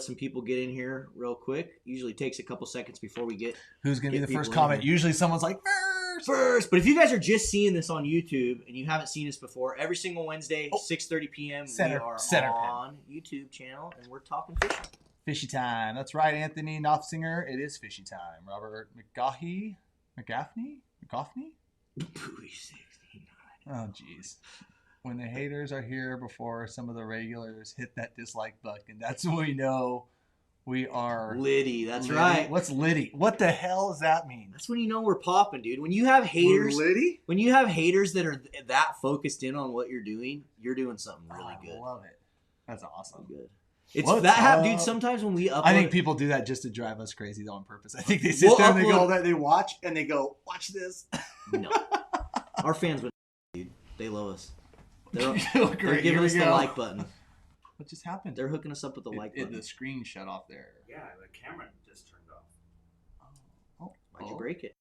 Some people get in here real quick. Usually takes a couple seconds before we get. Who's going to be the first people in comment? here. Usually someone's like, First. But if you guys are just seeing this on YouTube and you haven't seen us before, every single Wednesday, 6:30 p.m., we are on YouTube channel and we're talking fishing. Fishy time. That's right, Anthony Knopfsinger. It is fishy time. Robert McGaffney? Oh, jeez. When the haters are here before some of the regulars hit that dislike button, that's when we know we are Liddy. That's right. What's Liddy? What the hell does that mean? That's when you know we're popping, dude. When you have haters, Liddy? When you have haters that are that focused in on what you're doing something really good. I love it. That's awesome. Good. It's what's that dude. Sometimes when we upload, I think people do that just to drive us crazy, though, on purpose. I think they sit there and they go, they watch and they go, watch this. No, our fans would, dude. They love us. They're giving us the like button. What just happened? They're hooking us up with the like button. The screen shut off there. Yeah, the camera just turned off. Why'd you break it?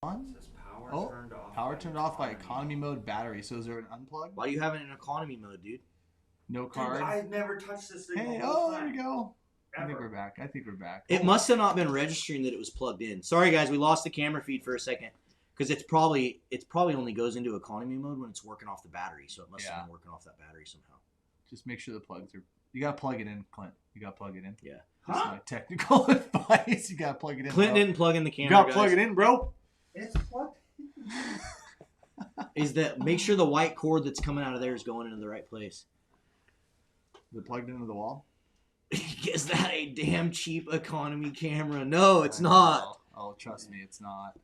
On? It says power turned off. Power turned off by economy mode battery. So is there an unplug? Why do you have it in economy mode, dude? No card. I've never touched this thing. Hey, there we go. I think we're back. It must have not been registering that it was plugged in. Sorry, guys, we lost the camera feed for a second. Because it's probably only goes into economy mode when it's working off the battery, so it must have been working off that battery somehow. Just make sure the plugs are. You gotta plug it in, Clint. You gotta plug it in. Yeah. That's my technical advice. You gotta plug it in. Clint didn't plug in the camera. You gotta plug it in, bro. It's plugged. Is that make sure the white cord that's coming out of there is going into the right place? Is it plugged into the wall? Is that a damn cheap economy camera? No, it's not. Oh, trust me, it's not.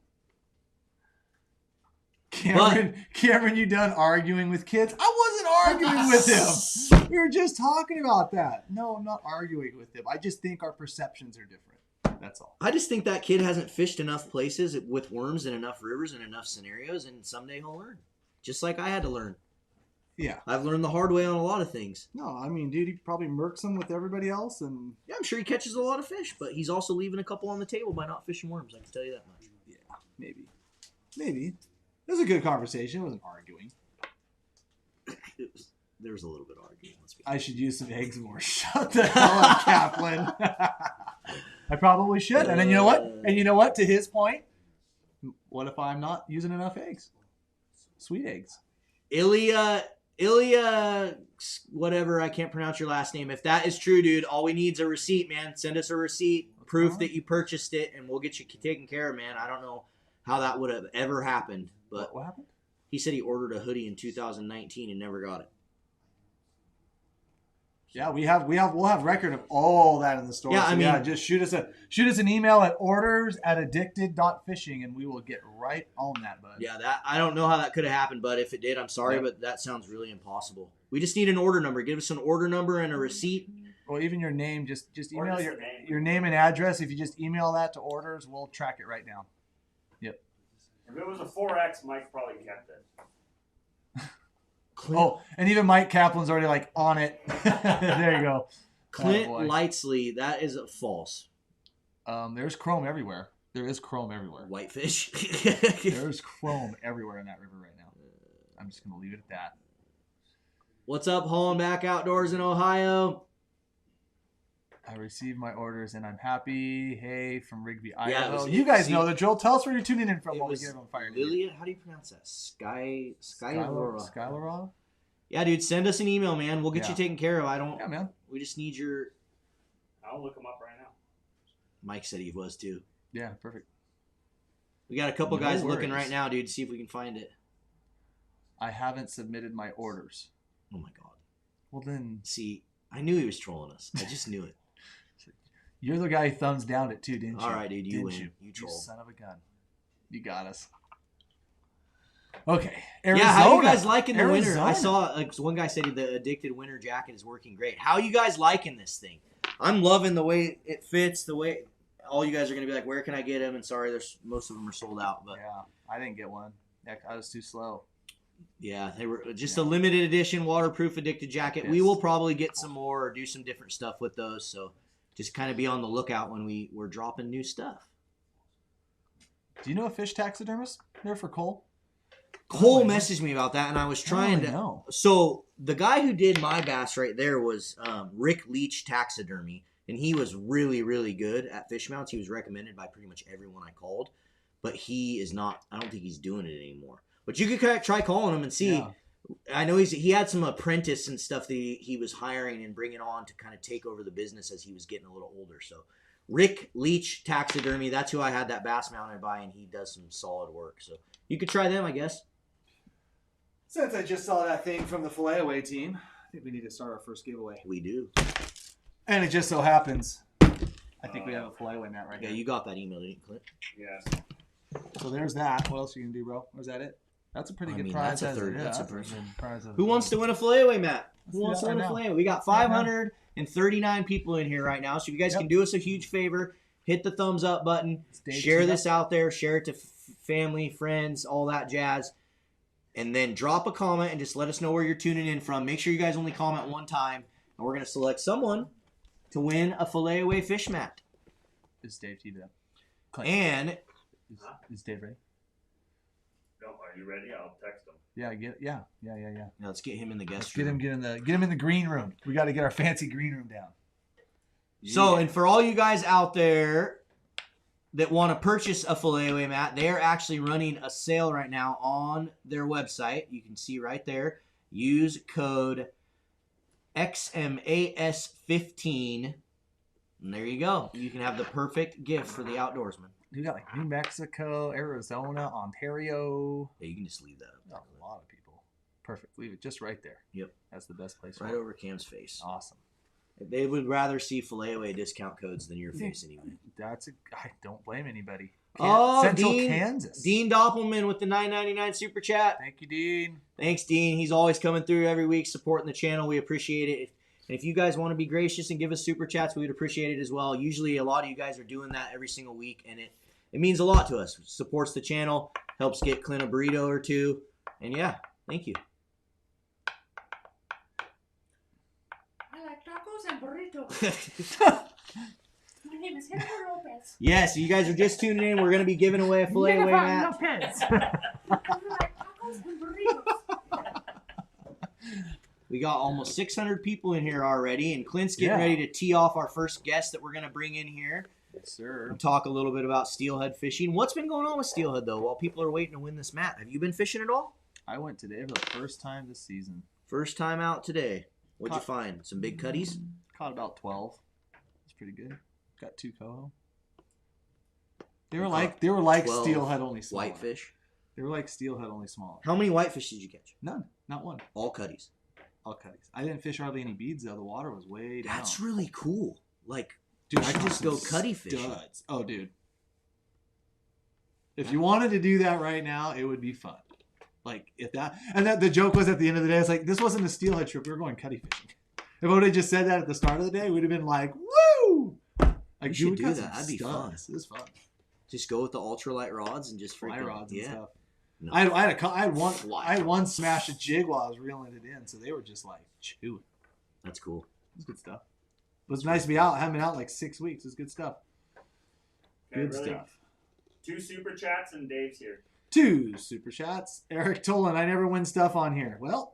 Cameron, you done arguing with kids? I wasn't arguing with him. We were just talking about that. No, I'm not arguing with him. I just think our perceptions are different. That's all. I just think that kid hasn't fished enough places with worms in enough rivers and enough scenarios, and someday he'll learn. Just like I had to learn. Yeah. I've learned the hard way on a lot of things. No, I mean, dude, he probably murks them with everybody else. And yeah, I'm sure he catches a lot of fish, but he's also leaving a couple on the table by not fishing worms. I can tell you that much. Yeah, maybe. It was a good conversation. It wasn't arguing. There was a little bit of arguing. I should use some eggs more. Shut the hell up, Kaplan. I probably should. And then you know what? And you know what? To his point, what if I'm not using enough eggs? Sweet eggs. Ilya, whatever. I can't pronounce your last name. If that is true, dude, all we need is a receipt, man. Send us a receipt, proof that you purchased it, and we'll get you taken care of, man. I don't know how that would have ever happened. But what happened? He said he ordered a hoodie in 2019 and never got it. Yeah, we'll have record of all that in the store. Yeah, so just shoot us an email at orders@addicted.fishing and we will get right on that, bud. Yeah, I don't know how that could have happened, but if it did, I'm sorry, but that sounds really impossible. We just need an order number. Give us an order number and a receipt. Or even your name. Just email your name and address. If you just email that to orders, we'll track it right down. Yep. If it was a 4X, Mike probably kept it. Oh, and even Mike Kaplan's already like on it. There you go. Clint Lightsley, that is false. There's chrome everywhere. There is chrome everywhere. Whitefish. There's chrome everywhere in that river right now. I'm just going to leave it at that. What's up, Hauling Back Outdoors in Ohio? I received my orders and I'm happy. Hey, from Rigby, Idaho. Yeah, you guys know the drill. Tell us where you're tuning in from. While we get it on fire. Lilia, how do you pronounce that? Skylara. Yeah, dude, send us an email, man. We'll get you taken care of. Yeah, man. We just need your. I'll look them up right now. Mike said he was too. Yeah, perfect. We got a couple guys looking right now, dude. See if we can find it. I haven't submitted my orders. Oh my god. Well then, see, I knew he was trolling us. I just knew it. You're the guy who thumbs down it too, didn't you? All right, dude, you win. You troll. You son of a gun. You got us. Okay. Arizona. Yeah, how are you guys liking the winter? I saw one guy said the Addicted winter jacket is working great. How are you guys liking this thing? I'm loving the way it fits, the way all you guys are going to be like, where can I get them? And sorry, most of them are sold out. But yeah, I didn't get one. I was too slow. Yeah, they were just a limited edition waterproof Addicted jacket. Yes. We will probably get some more or do some different stuff with those. So just kind of be on the lookout when we're dropping new stuff. Do you know a fish taxidermist there for Cole? Cole messaged me about that, and I was trying to. know. So the guy who did my bass right there was Rick Leach Taxidermy, and he was really, really good at fish mounts. He was recommended by pretty much everyone I called, but he is not. I don't think he's doing it anymore. But you could try calling him and see. Yeah. I know he had some apprentice and stuff that he was hiring and bringing on to kind of take over the business as he was getting a little older. So Rick Leach Taxidermy, that's who I had that bass mounted by, and he does some solid work. So you could try them, I guess. Since I just saw that thing from the Filet Away team, I think we need to start our first giveaway. We do. And it just so happens, I think we have a Filet Away mat right Yeah, here. you got that email, didn't you, Clint? Yes. So there's that. What else are you going to do, bro? Or is that it? That's a pretty good prize. That's a third. Yeah, That's a pretty first. good prize. Who wants to win a filet away, Matt? Who wants to do that win right a now. filet away? We got 539 people in here right now. So if you guys can do us a huge favor, hit the thumbs up button, share this out there, share it to family, friends, all that jazz, and then drop a comment and just let us know where you're tuning in from. Make sure you guys only comment one time, and we're going to select someone to win a filet away fish mat. Is Dave TV? And Is Dave ready? No, are you ready? I'll text him. Yeah. now let's get him in the guest Get room. him in the green room. We got to get our fancy green room down. So, and for all you guys out there that want to purchase a filet away mat, they're actually running a sale right now on their website. You can see right there. Use code XMAS15. And there you go. You can have the perfect gift for the outdoorsman. We got like New Mexico, Arizona, Ontario. Yeah, you can just leave that up there. A lot of people. Perfect. Leave it just right there. Yep. That's the best place. Right for it. over Cam's face. Awesome. They would rather see filet away discount codes than your face anyway. I don't blame anybody. Central Kansas. Dean Doppelman with the $9.99 super chat. Thank you, Dean. Thanks, Dean. He's always coming through every week supporting the channel. We appreciate it. And if you guys want to be gracious and give us super chats, we would appreciate it as well. Usually a lot of you guys are doing that every single week, and it means a lot to us. It supports the channel, helps get Clint a burrito or two. And yeah, thank you. I like tacos and burritos. My name is Hester Lopez. Yes, you guys are just tuning in. We're going to be giving away a filet away mat. Lopez. I like tacos and burritos. We got almost 600 people in here already, and Clint's getting ready to tee off our first guest that we're going to bring in here. Yes, sir. And talk a little bit about steelhead fishing. What's been going on with steelhead, though, while people are waiting to win this mat? Have you been fishing at all? I went today for the first time this season. First time out today. What'd you find? Some big cutties? Caught about 12. It's pretty good. Got 2 coho. They were like 12 steelhead only smaller. Whitefish. They were like steelhead only smaller. How many whitefish did you catch? None. Not one. All cutties. All cutties. I didn't fish hardly any beads though. The water was way down. That's really cool. Like, Dude, I just go cutty fishing. studs. Oh, dude. If you wanted to do that right now, it would be fun. Like, if that... And that the joke was at the end of the day, it's like, this wasn't a steelhead trip. We were going cutty fishing. If I would have just said that at the start of the day, we'd have been like, woo! Like, We should we do got that. some That'd be studs. fun. It was fun. Just go with the ultralight rods and just Fly freaking... rods and stuff. No. I had one smash a jig while I was reeling it in, so they were just like chewing. That's cool. It was good stuff. It was nice to be out. I haven't been out like 6 weeks. It was good stuff. Okay, Good really? stuff. 2 super chats and Dave's here. 2 super chats. Eric Tolan, I never win stuff on here. Well,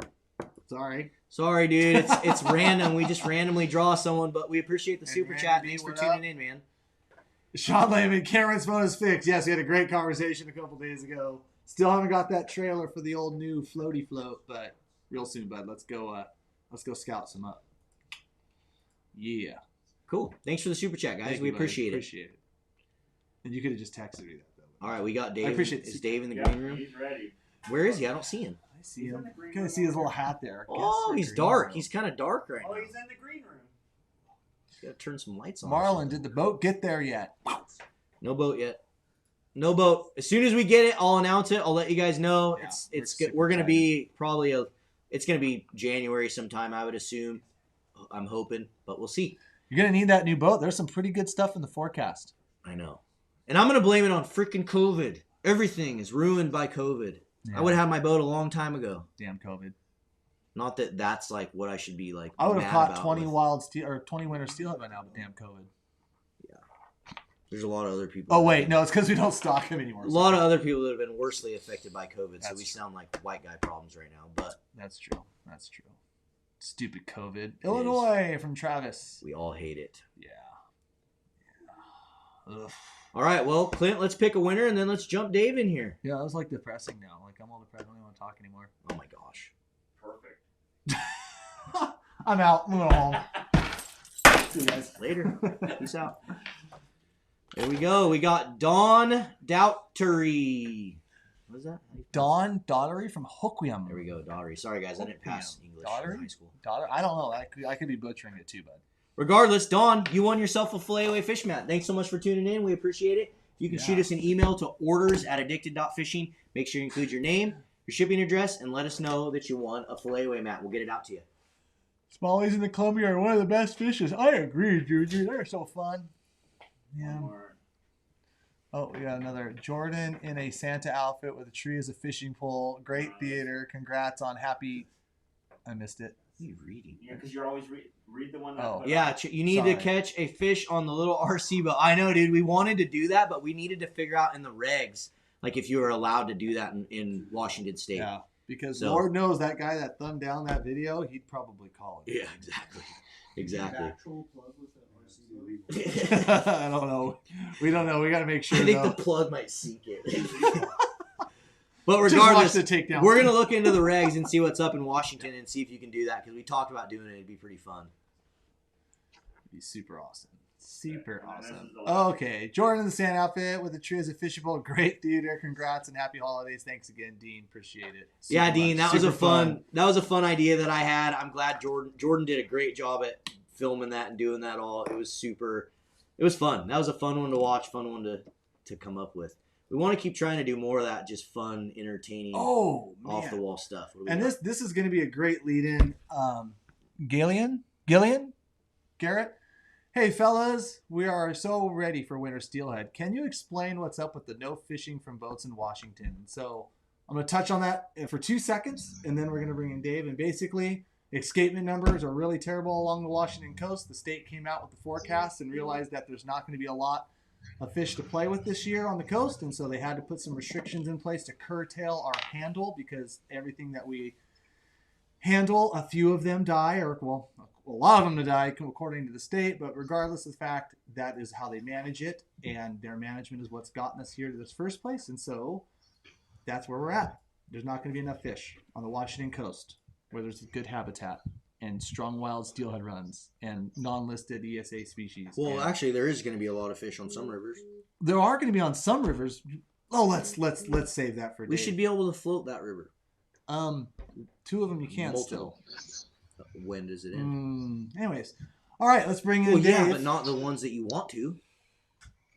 sorry. Sorry, dude. It's random. We just randomly draw someone, but we appreciate the Hey, super Randy chat. B, Thanks for what tuning up? in, man. Sean Lehman, Cameron's phone is fixed. Yes, we had a great conversation a couple days ago. Still haven't got that trailer for the old new floaty float, but real soon, bud. Let's go scout some up. Yeah. Cool. Thanks for the super chat, guys. Thank We you, buddy. appreciate it. Appreciate it. And you could have just texted me that, though. All right, we got Dave. I appreciate Is it. Dave in the Yeah, green room? he's ready. Where is he? I don't see him. I see him. Kind of see his little hat there. Oh, he's dark. He's kind of dark right Oh, now. he's in the green room. He's got to turn some lights on. Marlon, did the boat get there yet? No boat yet. No boat. As soon as we get it, I'll announce it. I'll let you guys know. Yeah, it's we're we're gonna super be probably it's gonna be January sometime, I would assume. I'm hoping, but we'll see. You're going to need that new boat. There's some pretty good stuff in the forecast. I know. And I'm gonna blame it on freaking COVID. Everything is ruined by COVID. I would have had my boat a long time ago. Damn COVID. Not that that's like what I should be like. I would have mad caught about 20 with- wild steel or 20 winter steelhead by now, but damn COVID. There's a lot of other people. Oh, wait. No, it's because we don't stock them anymore. A lot of other people that have been worsely affected by COVID, so we sound like white guy problems right now. But that's true. That's true. Stupid COVID. Illinois from Travis. We all hate it. Yeah. Ugh. All right, well, Clint, let's pick a winner, and then let's jump Dave in here. Yeah, that was like depressing now. Like, I'm all depressed. I don't even want to talk anymore. Oh, my gosh. Perfect. I'm out. I'm going home. See you guys. Later. Peace out. There we go. We got Dawn Doutery. What is that? Dawn Daughtery from Hoquiam. There we go, Daughtery. Sorry, guys, I didn't pass English in high school. Daughter? I don't know. I could be butchering it too, bud. Regardless, Dawn, you won yourself a filet-away fish mat. Thanks so much for tuning in. We appreciate it. You can shoot us an email to orders@addicted.fishing. Make sure you include your name, your shipping address, and let us know that you won a filet-away mat. We'll get it out to you. Smallies in the Columbia are one of the best fishes. I agree, Juju. They're so fun. Yeah. Oh, we got another. Jordan in a Santa outfit with a tree as a fishing pole. Great theater. Congrats on happy. I missed it. What are you reading? Yeah, because you're always read the one that. Oh. Yeah, you need to catch a fish on the little RC boat. I know, dude. We wanted to do that, but we needed to figure out in the regs, like if you were allowed to do that in Washington State. Yeah, because Lord knows that guy that thumbed down that video, he'd probably call it. Yeah, exactly. Exactly. Actual plug with the RC. I don't know. We don't know. We got to make sure. I think though. the plug might sink it. But Just regardless, watch the takedown. we're going to look into the regs and see what's up in Washington and see if you can do that because we talked about doing it. It'd be pretty fun. It'd be super awesome. Super awesome. Okay. Jordan in the sand outfit with the tree as a fishing pole. Great theater. Congrats and happy holidays. Thanks again, Dean. Appreciate it. Yeah, Dean, that was a fun idea that I had. I'm glad Jordan did a great job at filming that and doing that all. It was fun. That was a fun one to watch, fun one to come up with. We want to keep trying to do more of that, just fun, entertaining, off the wall stuff. And this is going to be a great lead in. Gillian, Garrett. Hey fellas, we are so ready for winter steelhead. Can you explain what's up with the no fishing from boats in Washington? So I'm going to touch on that for 2 seconds, and then we're going to bring in Dave. And basically, escapement numbers are really terrible along the Washington coast. The state came out with the forecast and realized that there's not going to be a lot of fish to play with this year on the coast, and so they had to put some restrictions in place to curtail our handle because everything that we handle, a few of them die, or well, a lot of them die according to the state, but regardless of the fact, that is how they manage it, and their management is what's gotten us here to this first place, and so that's where we're at. There's not going to be enough fish on the Washington coast where there's good habitat and strong wild steelhead runs and non-listed ESA species. Well, actually, there is going to be a lot of fish on some rivers. There are going to be on some rivers. Oh, let's save that for Dave. We should be able to float that river. 2 of them you can't Multiple. still. When does it end? Anyways, all right, let's bring in Dave. Yeah, but not the ones that you want to.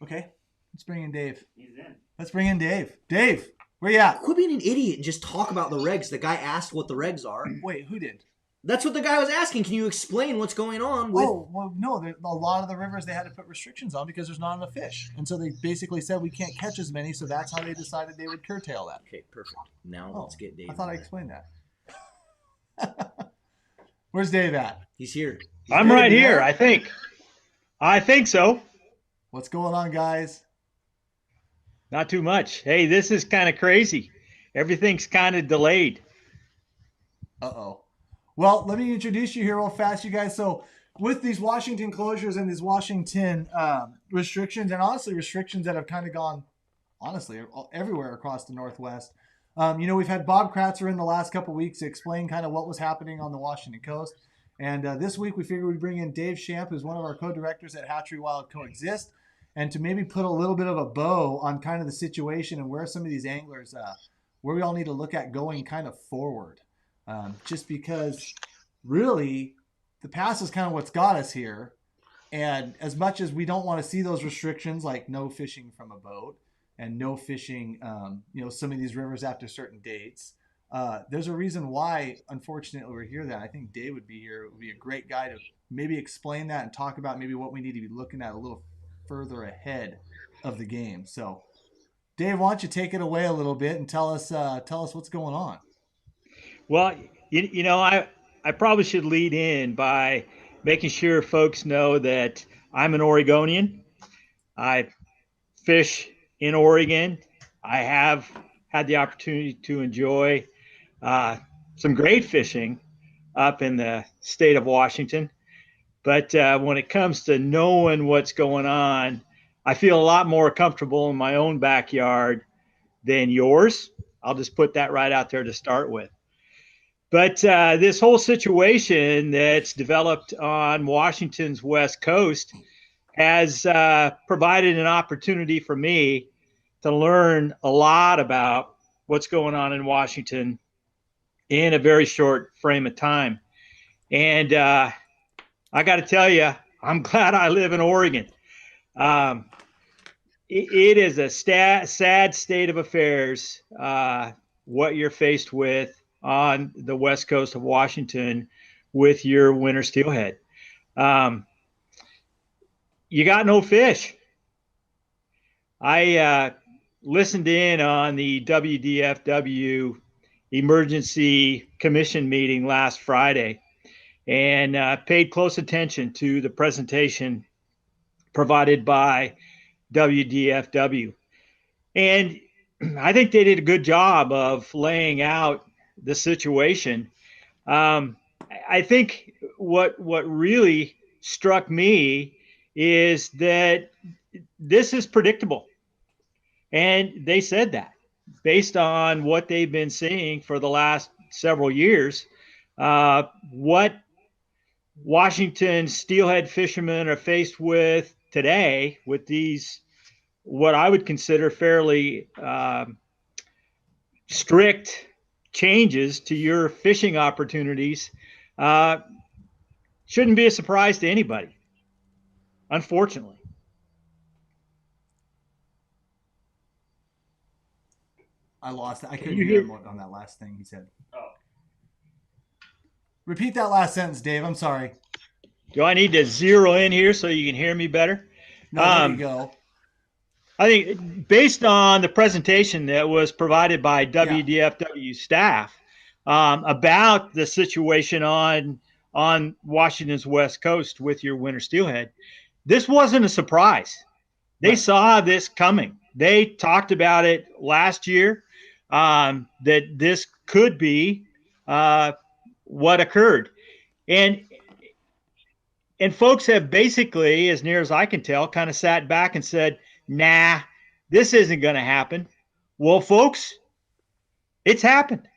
Okay, let's bring in Dave. He's in. Let's bring in Dave. Dave, where you at? Quit being an idiot and just talk about the regs. The guy asked what the regs are. Wait, who did? That's what the guy was asking. Can you explain what's going on with... Oh, well, no. A lot of the rivers they had to put restrictions on because there's not enough fish. And so they basically said we can't catch as many, so that's how they decided they would curtail that. Okay, perfect. Now let's get Dave. I thought I explained that. Where's Dave at? He's here. I'm right here, I think. I think so. What's going on, guys? Not too much. Hey, this is kind of crazy. Everything's kind of delayed. Uh-oh. Well, let me introduce you here real fast, you guys. So with these Washington closures and these Washington restrictions, and honestly restrictions that have kind of gone, honestly, everywhere across the Northwest, we've had Bob Kratzer in the last couple weeks to explain kind of what was happening on the Washington coast. And this week we figured we'd bring in Dave Schamp, who's one of our co-directors at Hatchery Wild Coexist, and to maybe put a little bit of a bow on kind of the situation and where some of these anglers, where we all need to look at going kind of forward. Just because really the past is kind of what's got us here. And as much as we don't want to see those restrictions, like no fishing from a boat and no fishing, some of these rivers after certain dates, there's a reason why, unfortunately, we're here. That I think Dave would be here. It would be a great guy to maybe explain that and talk about maybe what we need to be looking at a little further ahead of the game. So Dave, why don't you take it away a little bit and tell us what's going on? Well, I probably should lead in by making sure folks know that I'm an Oregonian. I fish in Oregon. I have had the opportunity to enjoy some great fishing up in the state of Washington. But when it comes to knowing what's going on, I feel a lot more comfortable in my own backyard than yours. I'll just put that right out there to start with. But this whole situation that's developed on Washington's West Coast has provided an opportunity for me to learn a lot about what's going on in Washington in a very short frame of time. And I got to tell you, I'm glad I live in Oregon. It is a sad state of affairs, what you're faced with on the west coast of Washington with your winter steelhead. You got no fish. I listened in on the WDFW Emergency Commission meeting last Friday and paid close attention to the presentation provided by WDFW. And I think they did a good job of laying out the situation. I think what really struck me is that this is predictable. And they said that based on what they've been seeing for the last several years, what Washington steelhead fishermen are faced with today with these, what I would consider fairly strict changes to your fishing opportunities, shouldn't be a surprise to anybody, unfortunately. I lost it. I couldn't hear him on that last thing he said. Oh. Repeat that last sentence, Dave. I'm sorry. Do I need to zero in here so you can hear me better? No, there you go. I think based on the presentation that was provided by WDFW staff about the situation on Washington's West Coast with your winter steelhead, this wasn't a surprise. They saw this coming. They talked about it last year, that this could be what occurred. And folks have basically, as near as I can tell, kind of sat back and said, nah, this isn't going to happen. Well, folks, it's happened.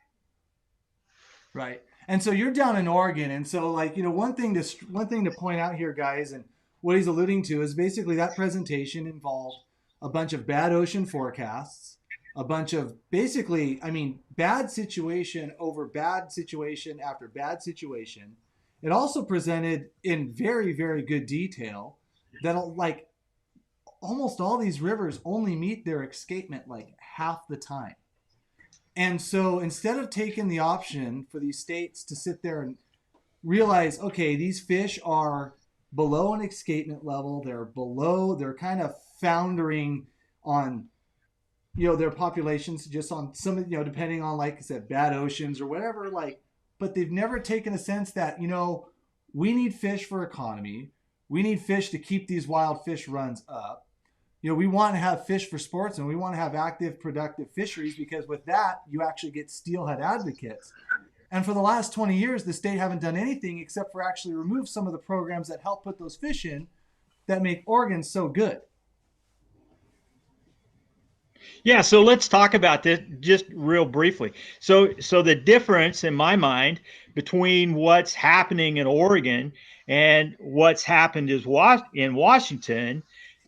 Right. And so you're down in Oregon. And so, like, you know, one thing to point out here, guys, and what he's alluding to is basically that presentation involved a bunch of bad ocean forecasts, a bunch of basically, I mean, bad situation over bad situation after bad situation. It also presented in very, very good detail that, like, almost all these rivers only meet their escapement like half the time. And so instead of taking the option for these states to sit there and realize, okay, these fish are below an escapement level, they're kind of foundering on, you know, their populations just on some, you know, depending on, like I said, bad oceans or whatever, like, but they've never taken a sense that, you know, we need fish for economy. We need fish to keep these wild fish runs up. You know, we want to have fish for sports and we want to have active, productive fisheries because with that, you actually get steelhead advocates. And for the last 20 years, the state haven't done anything except for actually remove some of the programs that help put those fish in that make Oregon so good. Yeah, so let's talk about this just real briefly. So the difference in my mind between what's happening in Oregon and what's happened in Washington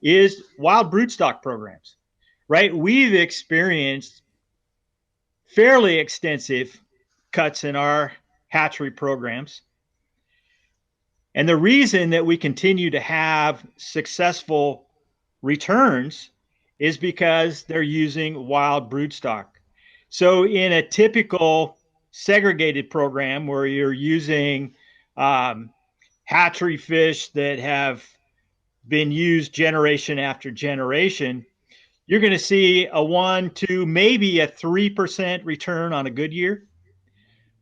is wild broodstock programs, right? We've experienced fairly extensive cuts in our hatchery programs. And the reason that we continue to have successful returns is because they're using wild broodstock. So in a typical segregated program where you're using hatchery fish that have been used generation after generation, you're going to see a 1, 2, maybe a 3% return on a good year.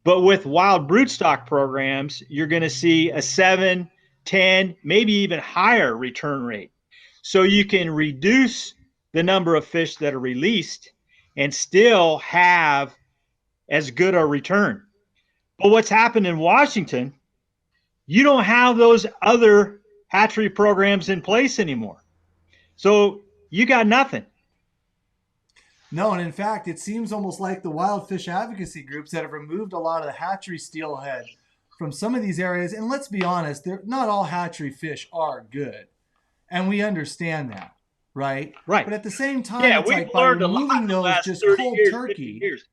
But with wild broodstock programs, you're going to see a 7, 10, maybe even higher return rate. So you can reduce the number of fish that are released and still have as good a return. But what's happened in Washington, you don't have those other hatchery programs in place anymore. So you got nothing. No, and in fact, it seems almost like the wild fish advocacy groups that have removed a lot of the hatchery steelhead from some of these areas. And let's be honest, not all hatchery fish are good. And we understand that, right? Right. But at the same time, Yeah, it's we've like by learned a lot removing in the those last just 30 cold years, turkey. 50 years.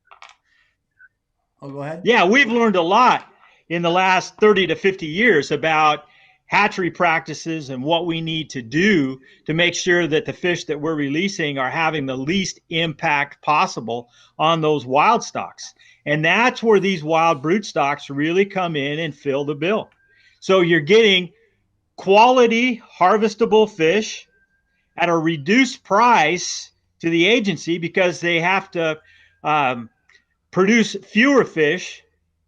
Oh, go ahead. Yeah, we've learned a lot in the last 30 to 50 years about hatchery practices and what we need to do to make sure that the fish that we're releasing are having the least impact possible on those wild stocks. And that's where these wild brood stocks really come in and fill the bill. So you're getting quality harvestable fish at a reduced price to the agency because they have to produce fewer fish.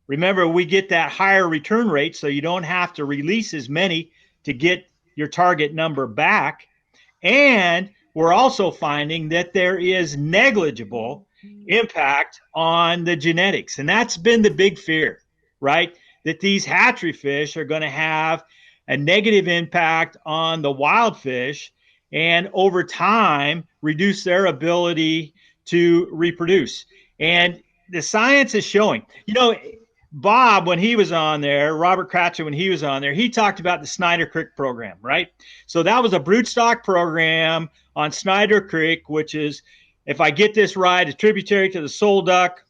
Remember, we get that higher return rate, so you don't have to release as many to get your target number back. And we're also finding that there is negligible impact on the genetics. And that's been the big fear, right? That these hatchery fish are going to have a negative impact on the wild fish and over time reduce their ability to reproduce. And the science is showing, Bob, when he was on there, Robert Cratchit, when he was on there, he talked about the Snyder Creek program, right? So that was a broodstock program on Snyder Creek, which is, if I get this right, a tributary to the Sole Duck,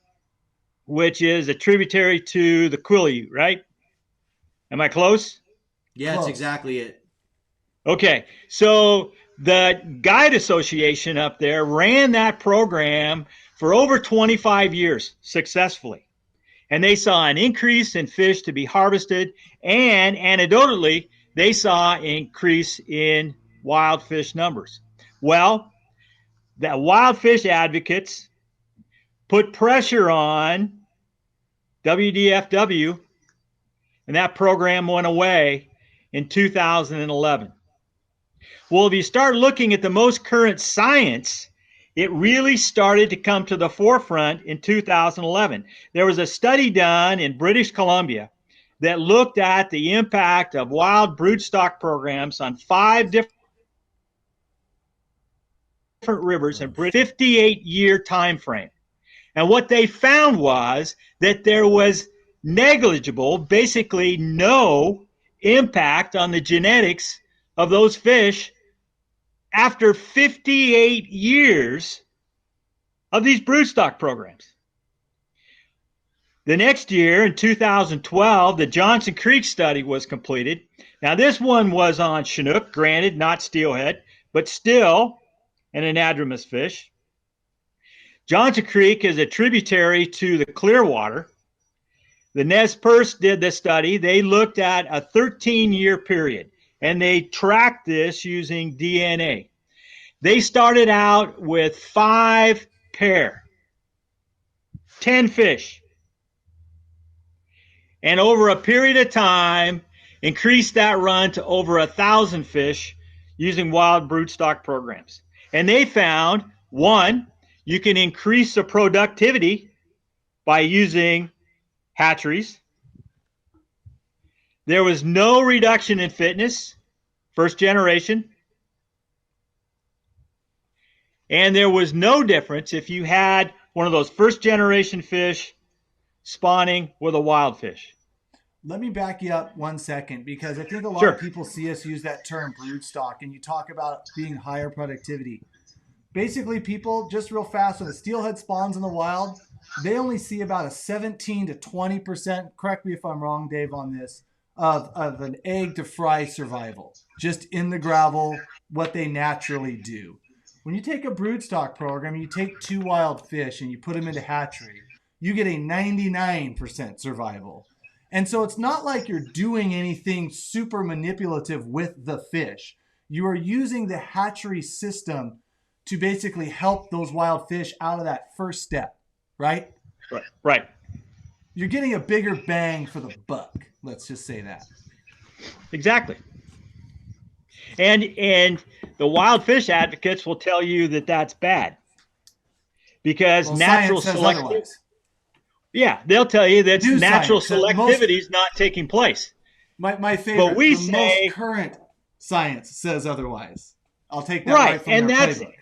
which is a tributary to the Quileute, right? Am I close? Yeah, that's exactly it. Okay, so the Guide Association up there ran that program for over 25 years successfully. And they saw an increase in fish to be harvested, and anecdotally, they saw an increase in wild fish numbers. Well, the wild fish advocates put pressure on WDFW, and that program went away in 2011. Well, if you start looking at the most current science, it really started to come to the forefront in 2011. There was a study done in British Columbia that looked at the impact of wild broodstock programs on 5 different rivers in a 58-year time frame. And what they found was that there was negligible, basically no impact on the genetics of those fish after 58 years of these broodstock programs. The next year, in 2012, the Johnson Creek study was completed. Now, this one was on Chinook, granted, not steelhead, but still an anadromous fish. Johnson Creek is a tributary to the Clearwater. The Nez Perce did this study. They looked at a 13-year period, and they tracked this using DNA. They started out with 5 pair, 10 fish, and over a period of time, increased that run to over 1,000 fish using wild broodstock programs. And they found, one, you can increase the productivity by using hatcheries. There was no reduction in fitness, first generation. And there was no difference if you had one of those first generation fish spawning with a wild fish. Let me back you up 1 second, because I think a lot Sure. of people see us use that term broodstock, and you talk about being higher productivity. Basically, people, just real fast, when the steelhead spawns in the wild, they only see about a 17 to 20%, correct me if I'm wrong, Dave, on this, of an egg to fry survival, just in the gravel, what they naturally do. When you take a broodstock program, you take 2 wild fish and you put them into hatchery, you get a 99% survival. And so it's not like you're doing anything super manipulative with the fish. You are using the hatchery system to basically help those wild fish out of that first step, right? Right. You're getting a bigger bang for the buck. Let's just say that. Exactly. And the wild fish advocates will tell you that that's bad because natural science says selectivity. otherwise. Yeah, they'll tell you that New natural science, selectivity is not taking place. My favorite, But we the say- most current science says otherwise. I'll take that right from and their that's playbook.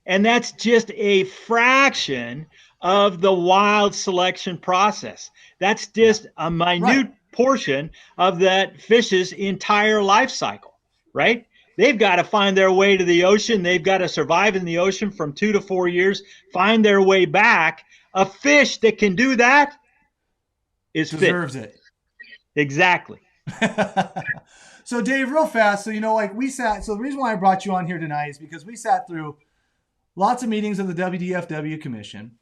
and that's just a fraction of the wild selection process. That's just a minute portion of that fish's entire life cycle, right? They've got to find their way to the ocean. They've got to survive in the ocean from 2 to 4 years, find their way back. A fish that can do that is Deserves fit. it. Exactly. So Dave, real fast. So, so the reason why I brought you on here tonight is because we sat through lots of meetings of the WDFW Commission,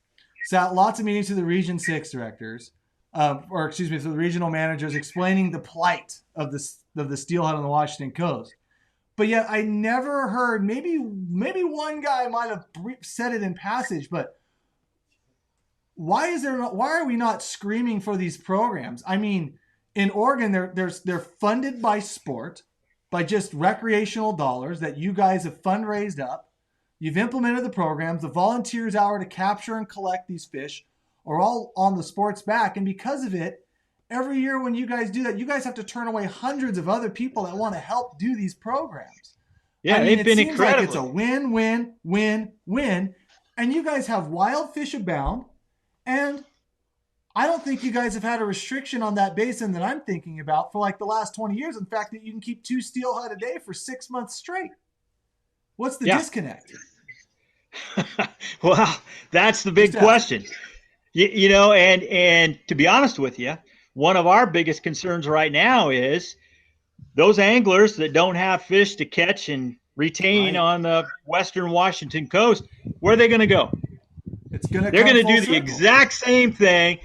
sat lots of meetings with the Region 6 directors, to the regional managers explaining the plight of the steelhead on the Washington coast. But yet I never heard, maybe one guy might have said it in passage, but why are we not screaming for these programs? I mean, in Oregon, they're funded by sport, by just recreational dollars that you guys have fundraised up. You've implemented the programs. The volunteers' hour to capture and collect these fish are all on the sport's back. And because of it, every year when you guys do that, you guys have to turn away hundreds of other people that want to help do these programs. Yeah, I mean, they've been seems incredible. like it's a win, win, win, win. And you guys have wild fish abound. And I don't think you guys have had a restriction on that basin that I'm thinking about for like the last 20 years. In fact, that you can keep 2 steelhead a day for 6 months straight. What's the disconnect? Well, that's the big question. And to be honest with you, one of our biggest concerns right now is those anglers that don't have fish to catch and retain on the Western Washington coast, where are they going to go? They're going to do the exact same thing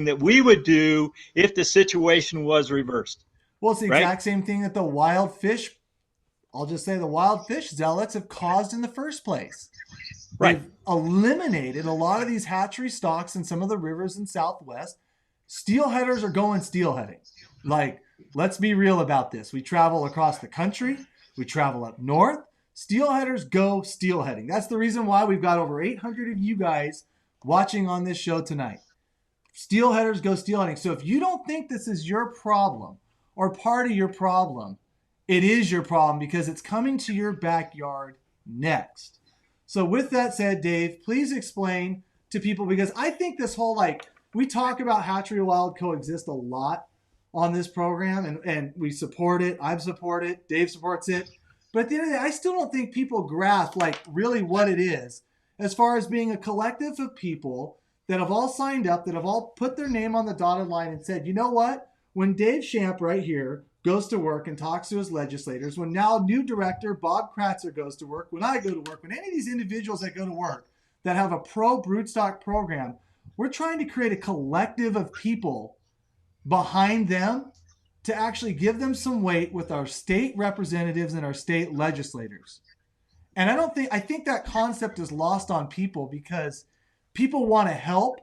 that we would do if the situation was reversed. Well, it's the exact same thing that the wild fish, I'll just say the wild fish zealots have caused in the first place. Right. They've eliminated a lot of these hatchery stocks in some of the rivers in Southwest. Steelheaders are going steelheading. Like, let's be real about this. We travel across the country. We travel up north. Steelheaders go steelheading. That's the reason why we've got over 800 of you guys watching on this show tonight. Steelheaders go steelheading. So if you don't think this is your problem or part of your problem, it is your problem because it's coming to your backyard next. So with that said, Dave, please explain to people, because I think this whole, we talk about hatchery wild coexist a lot on this program, and we support it. I support it. Dave supports it. But at the end of the day, I still don't think people grasp really what it is as far as being a collective of people that have all signed up, that have all put their name on the dotted line and said, you know what? When Dave Schamp right here goes to work and talks to his legislators, when now new director Bob Kratzer goes to work, when I go to work, when any of these individuals that go to work that have a pro broodstock program, we're trying to create a collective of people behind them to actually give them some weight with our state representatives and our state legislators. And I think that concept is lost on people because people want to help.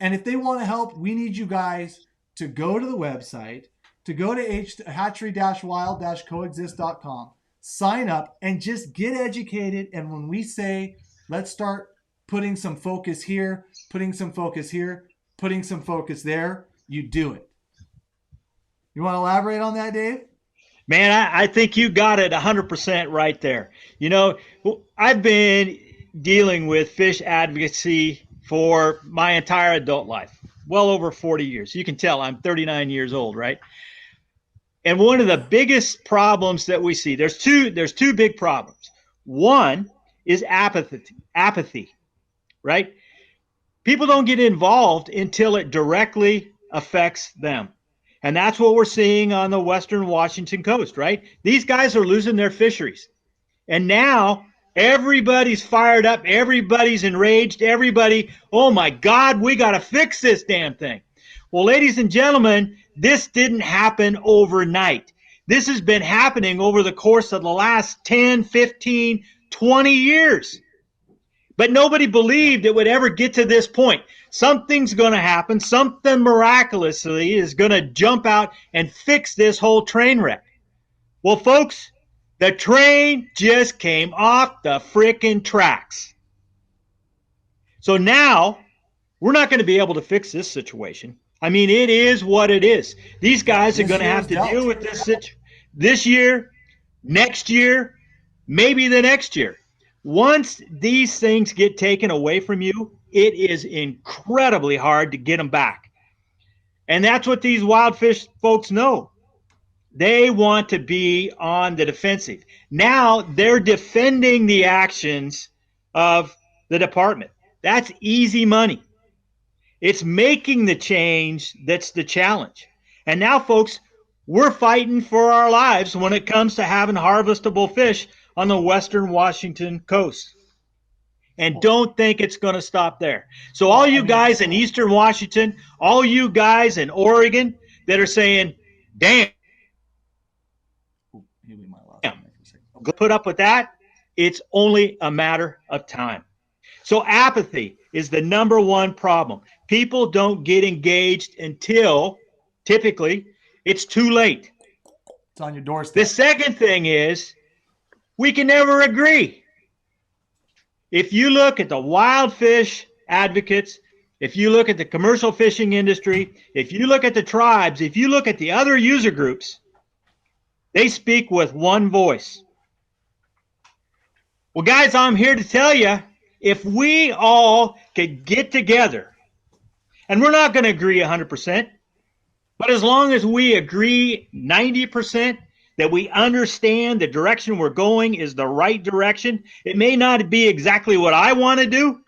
And if they want to help, we need you guys to go to the website, to go to hatchery-wild-coexist.com, sign up, and just get educated. And when we say, let's start putting some focus here, putting some focus here, putting some focus there, you do it. You want to elaborate on that, Dave? Man, I think you got it 100% right there. I've been dealing with fish advocacy for my entire adult life, well over 40 years. You can tell I'm 39 years old, right? And one of the biggest problems that we see, there's two big problems. One is apathy, right? People don't get involved until it directly affects them. And that's what we're seeing on the Western Washington coast, right? These guys are losing their fisheries. And now everybody's fired up. Everybody's enraged. Everybody, oh my God, we got to fix this damn thing. Well, ladies and gentlemen, this didn't happen overnight. This has been happening over the course of the last 10, 15, 20 years. But nobody believed it would ever get to this point. Something's going to happen. Something miraculously is going to jump out and fix this whole train wreck. Well, folks, the train just came off the frickin' tracks. So now we're not going to be able to fix this situation. I mean, it is what it is. These guys are going to have to deal with this year, next year, maybe the next year. Once these things get taken away from you, it is incredibly hard to get them back. And that's what these wild fish folks know. They want to be on the defensive. Now they're defending the actions of the department. That's easy money. It's making the change that's the challenge. And now, folks, we're fighting for our lives when it comes to having harvestable fish on the western Washington coast. And don't think it's going to stop there. So all you guys in eastern Washington, all you guys in Oregon that are saying, damn, put up with that, it's only a matter of time. So apathy is the number one problem. People don't get engaged until, typically, it's too late. It's on your doorstep. The second thing is we can never agree. If you look at the wild fish advocates, if you look at the commercial fishing industry, if you look at the tribes, if you look at the other user groups, they speak with one voice. Well, guys, I'm here to tell you, if we all could get together, and we're not going to agree 100%, but as long as we agree 90%, that we understand the direction we're going is the right direction, it may not be exactly what I want to do,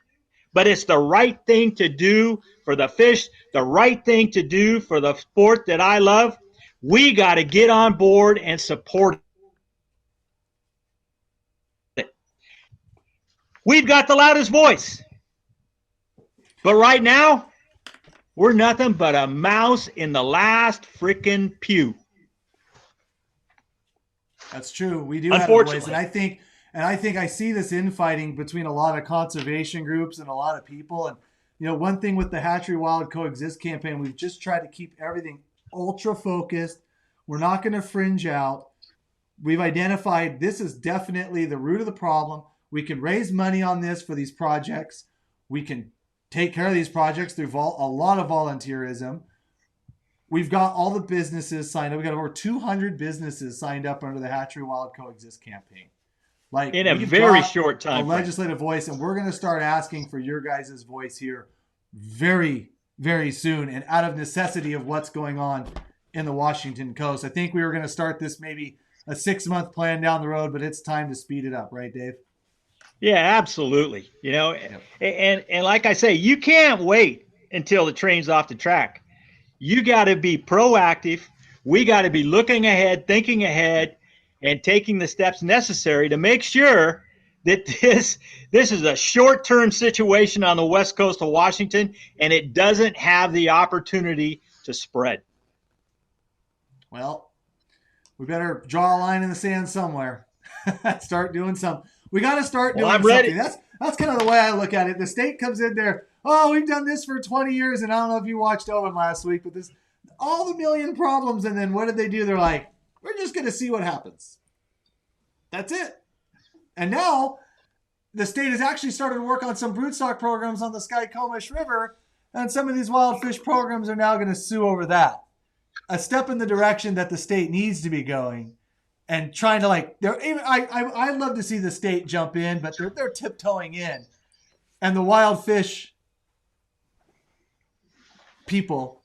but it's the right thing to do for the fish, the right thing to do for the sport that I love. We got to get on board and support it. We've got the loudest voice. But right now, we're nothing but a mouse in the last frickin' pew. That's true. We do have a voice, and I think I see this infighting between a lot of conservation groups and a lot of people. And you know, one thing with the Hatchery Wild Coexist campaign, we've just tried to keep everything ultra focused. We're not going to fringe out. We've identified this is definitely the root of the problem. We can raise money on this for these projects. We can take care of these projects through a lot of volunteerism. We've got all the businesses signed up. We've got over 200 businesses signed up under the Hatchery Wild Coexist campaign. Like in a very short time. A legislative voice, and we're going to start asking for your guys' voice here very, very soon, and out of necessity of what's going on in the Washington coast. I think we were going to start this maybe a 6-month plan down the road, but it's time to speed it up, right, Dave? Yeah, absolutely. You know, and like I say, you can't wait until the train's off the track. You got to be proactive. We got to be looking ahead, thinking ahead, and taking the steps necessary to make sure that this is a short-term situation on the west coast of Washington, and it doesn't have the opportunity to spread. Well, we better draw a line in the sand somewhere. Start doing something. We got to start doing something. That's kind of the way I look at it. The state comes in there, oh, we've done this for 20 years, and I don't know if you watched Owen last week, but this all the million problems, and then what did they do? They're like, we're just going to see what happens. That's it. And now the state has actually started to work on some broodstock programs on the Skykomish River, and some of these wild fish programs are now going to sue over that. A step in the direction that the state needs to be going, and trying to I'd love to see the state jump in, but they're tiptoeing in, and the wild fish people,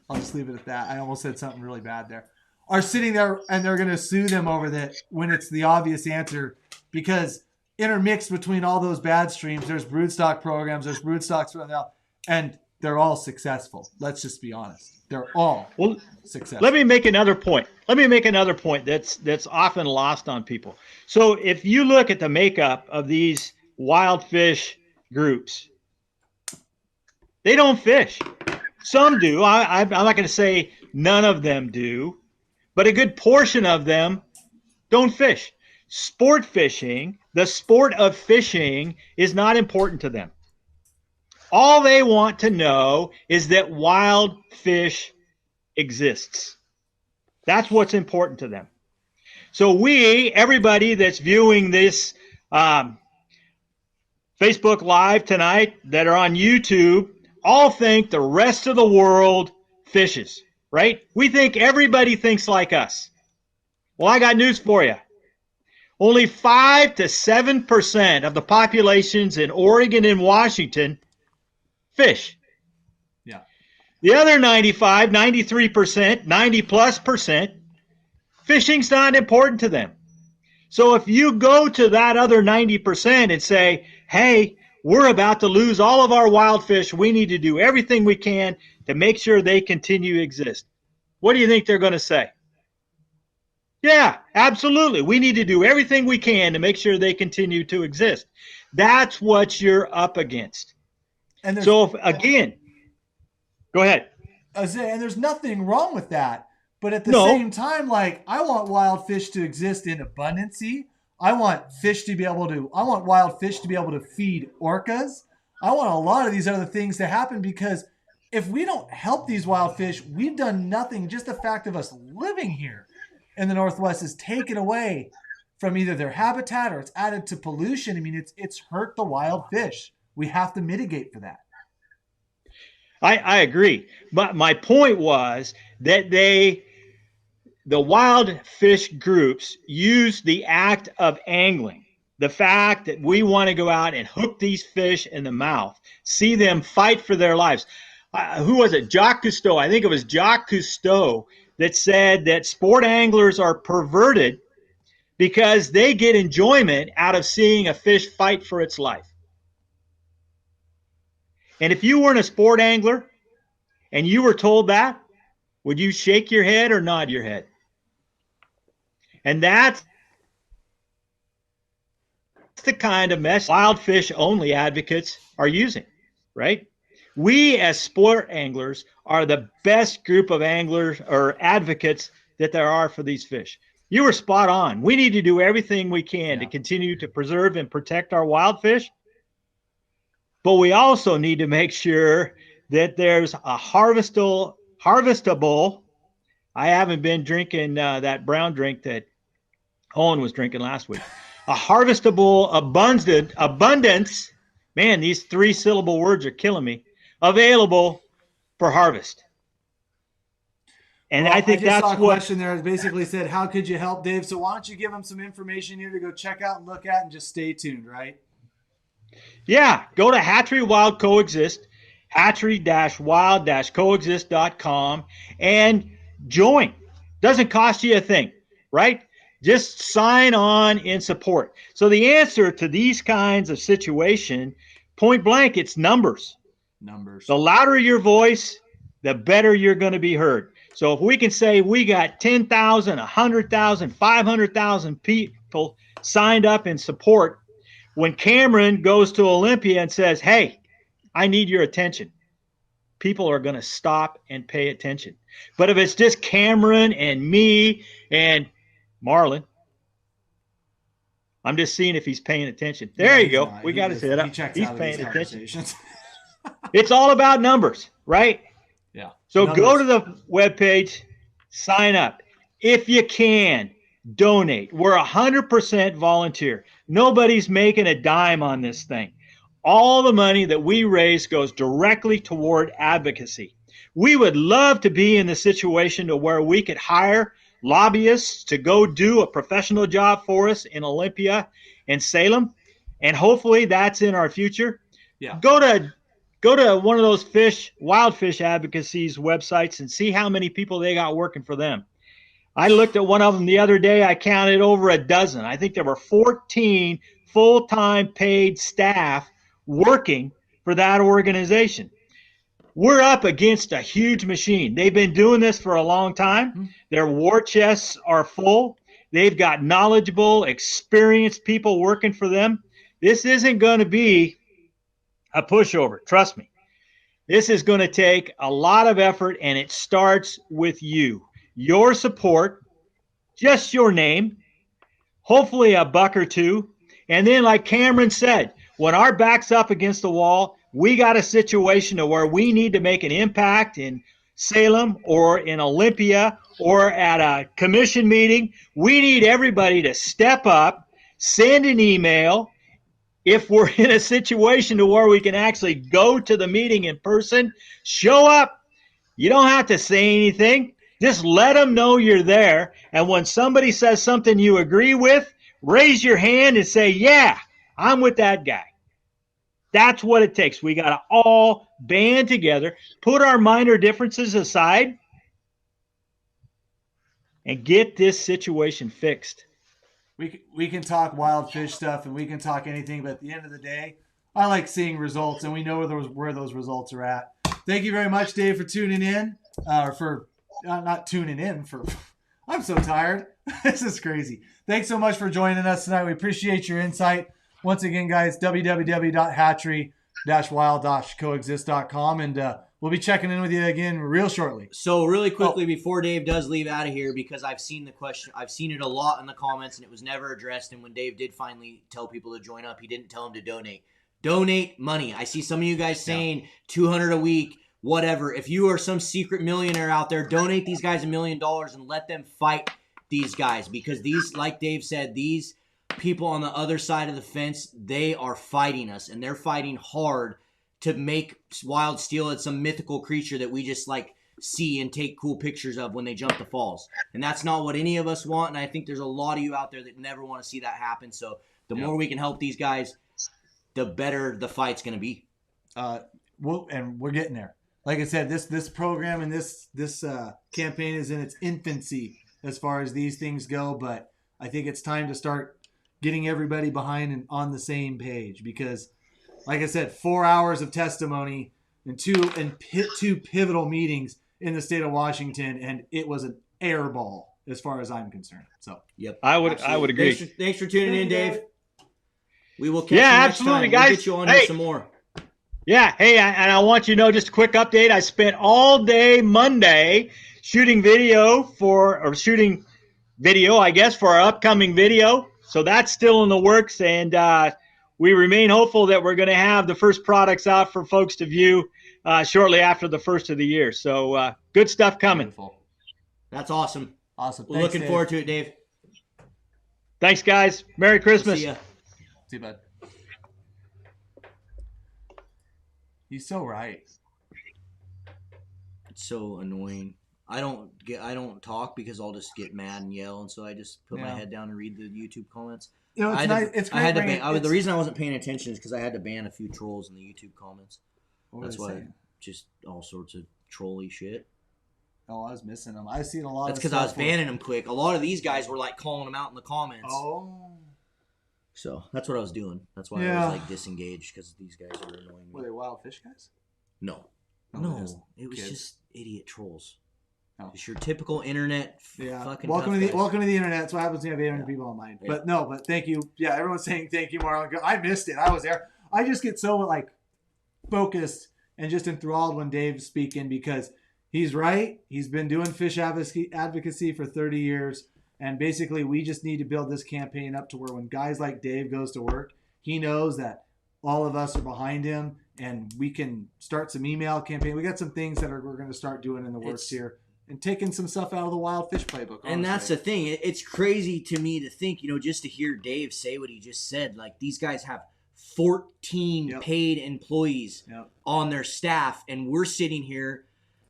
I'll just leave it at that. I almost said something really bad there. Are sitting there and they're going to sue them over that when it's the obvious answer, because intermixed between all those bad streams, there's broodstock programs, there's broodstocks around there, and they're all successful. Let's just be honest. They're all successful. Let me make another point. That's often lost on people. So if you look at the makeup of these wild fish groups, they don't fish. Some do. I'm not going to say none of them do, but a good portion of them don't fish. Sport fishing, the sport of fishing, is not important to them. All they want to know is that wild fish exists. That's what's important to them. So everybody that's viewing this Facebook Live tonight that are on YouTube, all think the rest of the world fishes, right? We think everybody thinks like us. Well, I got news for you. Only 5 to 7% of the populations in Oregon and Washington fish. Yeah. The other 95, 93%, 90+%, fishing's not important to them. So if you go to that other 90% and say, hey, we're about to lose all of our wild fish, we need to do everything we can to make sure they continue to exist, what do you think they're going to say? Yeah, absolutely. We need to do everything we can to make sure they continue to exist. That's what you're up against. And so, again, go ahead. And there's nothing wrong with that. But at the same time, like, I want wild fish to exist in abundancy. I want wild fish to be able to feed orcas. I want a lot of these other things to happen, because if we don't help these wild fish, we've done nothing. Just the fact of us living here in the Northwest is taken away from either their habitat or it's added to pollution. I mean, it's hurt the wild fish. We have to mitigate for that. I agree. But my point was that the wild fish groups use the act of angling, the fact that we want to go out and hook these fish in the mouth, see them fight for their lives. Who was it? Jacques Cousteau. I think it was Jacques Cousteau that said that sport anglers are perverted because they get enjoyment out of seeing a fish fight for its life. And if you weren't a sport angler and you were told that, would you shake your head or nod your head? And that's the kind of mess wild fish only advocates are using, right? We as sport anglers are the best group of anglers or advocates that there are for these fish. You were spot on. We need to do everything we can to continue to preserve and protect our wild fish. But we also need to make sure that there's a harvestable. I haven't been drinking that brown drink that Owen was drinking last week. A harvestable abundance. Man, these 3-syllable words are killing me. Available for harvest. And I think that's saw a what question there. It basically said, how could you help, Dave? So why don't you give them some information here to go check out and look at, and just stay tuned, right? Yeah, go to Hatchery Wild Coexist, hatchery-wild-coexist.com, and join. Doesn't cost you a thing, right? Just sign on in support. So the answer to these kinds of situation, point blank, it's numbers. The louder your voice, the better you're going to be heard. So if we can say we got 10,000, 100,000, 500,000 people signed up in support, when Cameron goes to Olympia and says, hey, I need your attention, people are going to stop and pay attention. But if it's just Cameron and me and Marlon, I'm just seeing if he's paying attention. There you go. We got to set up. He's paying attention. It's all about numbers, right? Yeah. So go to the webpage, sign up. If you can, donate. We're 100% volunteer. Nobody's making a dime on this thing. All the money that we raise goes directly toward advocacy. We would love to be in the situation to where we could hire lobbyists to go do a professional job for us in Olympia and Salem, and hopefully that's in our future. Yeah. Go to one of those wild fish advocacy's websites and see how many people they got working for them. I looked at one of them the other day. I counted over a dozen. I think there were 14 full-time paid staff working for that organization. We're up against a huge machine. They've been doing this for a long time. Their war chests are full. They've got knowledgeable, experienced people working for them. This isn't going to be a pushover. Trust me. This is going to take a lot of effort, and it starts with you. Your support, just your name, hopefully a buck or two. And then, like Cameron said, when our back's up against the wall, we got a situation where we need to make an impact in Salem or in Olympia or at a commission meeting. We need everybody to step up, send an email. If we're in a situation to where we can actually go to the meeting in person, show up. You don't have to say anything. Just let them know you're there. And when somebody says something you agree with, raise your hand and say, yeah, I'm with that guy. That's what it takes. We got to all band together, put our minor differences aside, and get this situation fixed. We can talk wild fish stuff and we can talk anything, but at the end of the day, I like seeing results, and we know where those results are at. Thank you very much, Dave, for tuning in. Not tuning in. I'm so tired. This is crazy. Thanks so much for joining us tonight. We appreciate your insight. Once again, guys, www.hatchery-wild-coexist.com, and we'll be checking in with you again real shortly. So really quickly before Dave does leave out of here, because I've seen the question, I've seen it a lot in the comments, and it was never addressed. And when Dave did finally tell people to join up, he didn't tell them to donate. Donate money. I see some of you guys saying $200 a week, whatever. If you are some secret millionaire out there, donate these guys $1 million and let them fight these guys, because these, like Dave said, these people on the other side of the fence, they are fighting us, and they're fighting hard to make wild steelhead some mythical creature that we just like see and take cool pictures of when they jump the falls. And that's not what any of us want. And I think there's a lot of you out there that never want to see that happen. So the more we can help these guys, the better the fight's going to be. And we're getting there. Like I said, this program and this campaign is in its infancy as far as these things go. But I think it's time to start getting everybody behind and on the same page, because like I said, 4 hours of testimony and two pivotal meetings in the state of Washington, and it was an air ball as far as I'm concerned. So, yep, I would agree. Thanks for tuning in, Dave. We will catch you next absolutely, time. guys. We'll get you on here some more. Yeah, hey, and I want you to know, just a quick update. I spent all day Monday shooting video, I guess, for our upcoming video. So that's still in the works, and we remain hopeful that we're going to have the first products out for folks to view shortly after the first of the year. So good stuff coming. Beautiful. That's awesome. Awesome. We're looking forward to it, Dave. Thanks, guys. Merry Christmas. See ya. See you, bud. He's so right. It's so annoying. I don't talk because I'll just get mad and yell, and so I just put my head down and read the YouTube comments. You know, it's great. The reason I wasn't paying attention is because I had to ban a few trolls in the YouTube comments. That's why, just all sorts of trolly shit. Oh, I was missing them. I seen a lot. That's because I was banning them quick. A lot of these guys were like calling them out in the comments. Oh. So that's what I was doing. That's why I was like disengaged, because these guys are annoying me. Were they wild fish guys? No, it was just idiot trolls. Oh. Just your typical internet fucking welcome tough to the guys. Welcome to the internet. That's what happens when you have 800 people online. Yeah. But thank you. Yeah, everyone's saying thank you, Marlon. I missed it. I was there. I just get so like focused and just enthralled when Dave's speaking, because he's right. He's been doing fish advocacy for 30 years. And basically, we just need to build this campaign up to where when guys like Dave goes to work, he knows that all of us are behind him, and we can start some email campaign. We got some things that we're going to start doing in the works here, and taking some stuff out of the wild fish playbook. Honestly. And that's the thing. It's crazy to me to think, just to hear Dave say what he just said. Like, these guys have 14 paid employees on their staff, and we're sitting here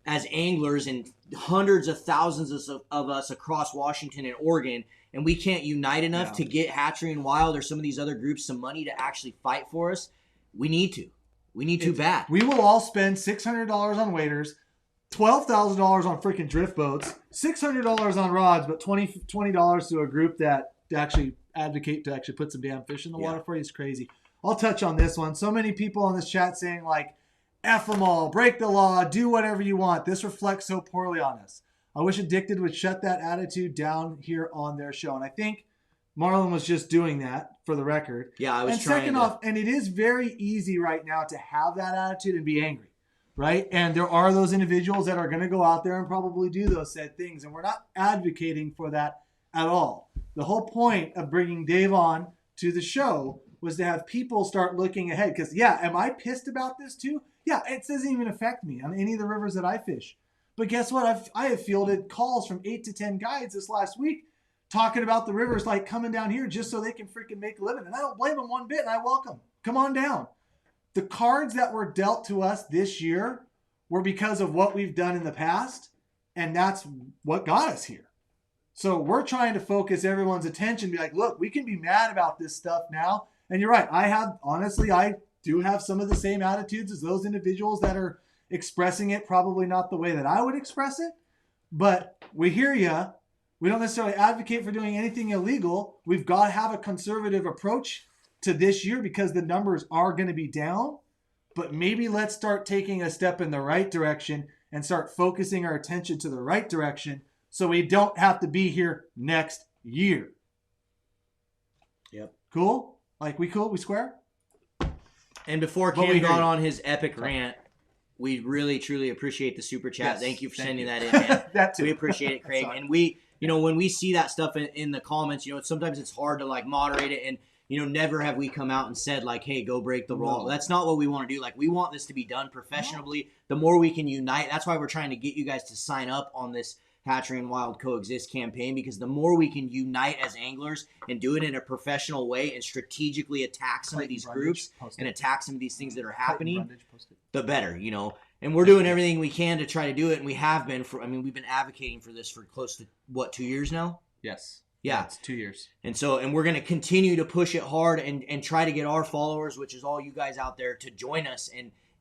as anglers and hundreds of thousands of us across Washington and Oregon, and we can't unite enough to get Hatchery and Wild or some of these other groups some money to actually fight for us. We need to. We need to bad. We will all spend $600 on waders, $12,000 on freaking drift boats, $600 on rods, but $20 to a group that actually advocate to actually put some damn fish in the water for you. Is crazy. I'll touch on this one. So many people on this chat saying like, F them all, break the law, do whatever you want. This reflects so poorly on us. I wish Addicted would shut that attitude down here on their show. And I think Marlon was just doing that for the record. Yeah, I was and trying second to... off, and it is very easy right now to have that attitude and be angry, right? And there are those individuals that are going to go out there and probably do those said things. And we're not advocating for that at all. The whole point of bringing Dave on to the show was to have people start looking ahead. Because, am I pissed about this too? Yeah, it doesn't even affect me on any of the rivers that I fish. But guess what? I have fielded calls from 8 to 10 guides this last week talking about the rivers like coming down here just so they can freaking make a living. And I don't blame them one bit, and I welcome. Come on down. The cards that were dealt to us this year were because of what we've done in the past, and that's what got us here. So we're trying to focus everyone's attention, be like, look, we can be mad about this stuff now. And you're right. I do have some of the same attitudes as those individuals that are expressing it, probably not the way that I would express it, but we hear you. We don't necessarily advocate for doing anything illegal. We've got to have a conservative approach to this year because the numbers are going to be down, but maybe let's start taking a step in the right direction and start focusing our attention to the right direction so we don't have to be here next year. Yep. Cool? Like, we cool? We square? And before Cam got on his epic rant, we really, truly appreciate the super chat. Yes, thank you for sending you. that in, man. That too. We appreciate it, Craig. And we, when we see that stuff in the comments, sometimes it's hard to like moderate it. And, never have we come out and said like, hey, go break the law. No. That's not what we want to do. Like, we want this to be done professionally. No. The more we can unite, that's why we're trying to get you guys to sign up on this Hatchery and Wild Coexist campaign, because the more we can unite as anglers and do it in a professional way and strategically attack some of these groups and attack some of these things that are happening, the better, And we're doing everything we can to try to do it, and we have been we've been advocating for this for close to 2 years now? Yes. Yeah. It's 2 years. And we're going to continue to push it hard and try to get our followers, which is all you guys out there, to join us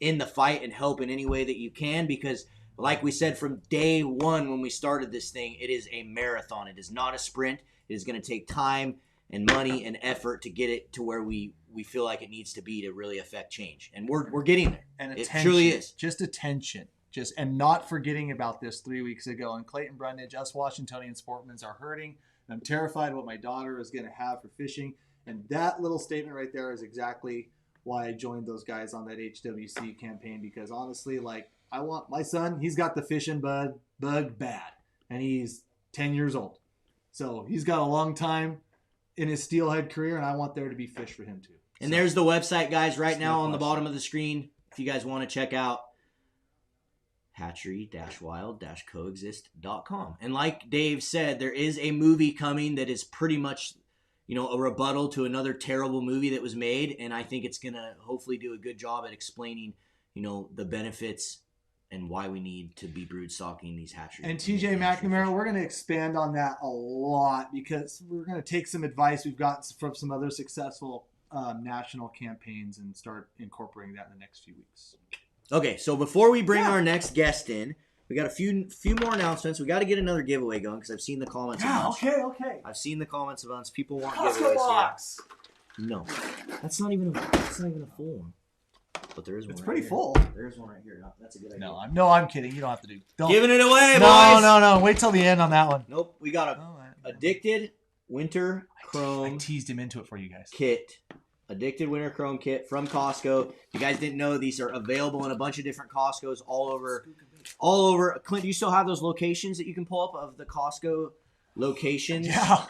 in the fight and help in any way that you can, because like we said from day one when we started this thing, it is a marathon. It is not a sprint. It is going to take time and money and effort to get it to where we feel like it needs to be to really affect change. And we're getting there. And attention, it truly is. Just attention. And not forgetting about this 3 weeks ago. And Clayton Brundage, us Washingtonian sportmen are hurting. And I'm terrified what my daughter is going to have for fishing. And that little statement right there is exactly why I joined those guys on that HWC campaign. Because honestly, like, I want my son, he's got the fishing bug bad. And he's 10 years old. So he's got a long time in his steelhead career, and I want there to be fish for him too. And there's the website, guys, right now on the bottom of the screen. If you guys want to check out hatchery-wild-coexist.com. And like Dave said, there is a movie coming that is pretty much, a rebuttal to another terrible movie that was made. And I think it's going to hopefully do a good job at explaining, the benefits and why we need to be brood stocking these hatcheries. And TJ McNamara, we're going to expand on that a lot because we're going to take some advice we've got from some other successful national campaigns and start incorporating that in the next few weeks. Okay, so before we bring our next guest in, we got a few more announcements. We got to get another giveaway going because I've seen the comments. Yeah, okay. I've seen the comments a bunch. People want Costco giveaways. box. Yeah. No, that's not even a full one. But there is one. It's right pretty here. full. There is one right here. That's a good idea. No, I'm kidding. You don't have to do. Don't. Giving it away, boys. No. Wait till the end on that one. Nope. We got Addicted Winter Chrome. I teased him into it for you guys. Kit. Addicted Winter Chrome Kit from Costco. If you guys didn't know, these are available in a bunch of different Costcos all over. Clint, do you still have those locations that you can pull up of the Costco locations? Yeah.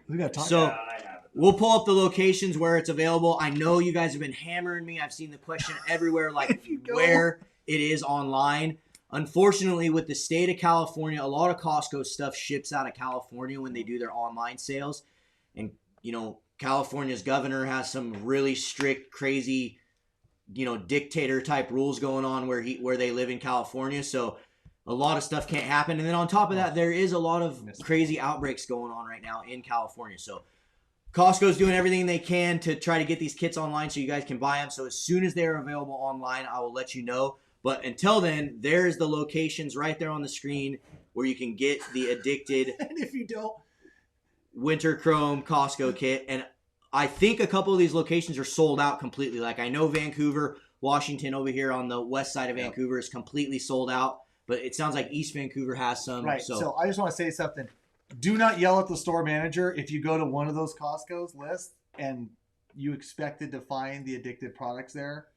We got to talk so, about it. We'll pull up the locations where it's available. I know you guys have been hammering me. I've seen the question everywhere, like where it is online. Unfortunately, with the state of California, a lot of Costco stuff ships out of California when they do their online sales. And, California's governor has some really strict, crazy, dictator type rules going on where they live in California. So a lot of stuff can't happen. And then on top of that, there is a lot of crazy outbreaks going on right now in California. So Costco's doing everything they can to try to get these kits online so you guys can buy them. So as soon as they're available online, I will let you know. But until then, there's the locations right there on the screen where you can get the Addicted and if you don't, Winter Chrome Costco kit. And I think a couple of these locations are sold out completely. Like I know Vancouver, Washington over here on the west side of Vancouver is completely sold out. But it sounds like East Vancouver has some. Right. So I just want to say something. Do not yell at the store manager if you go to one of those Costco's lists and you expected to find the Addicted products there.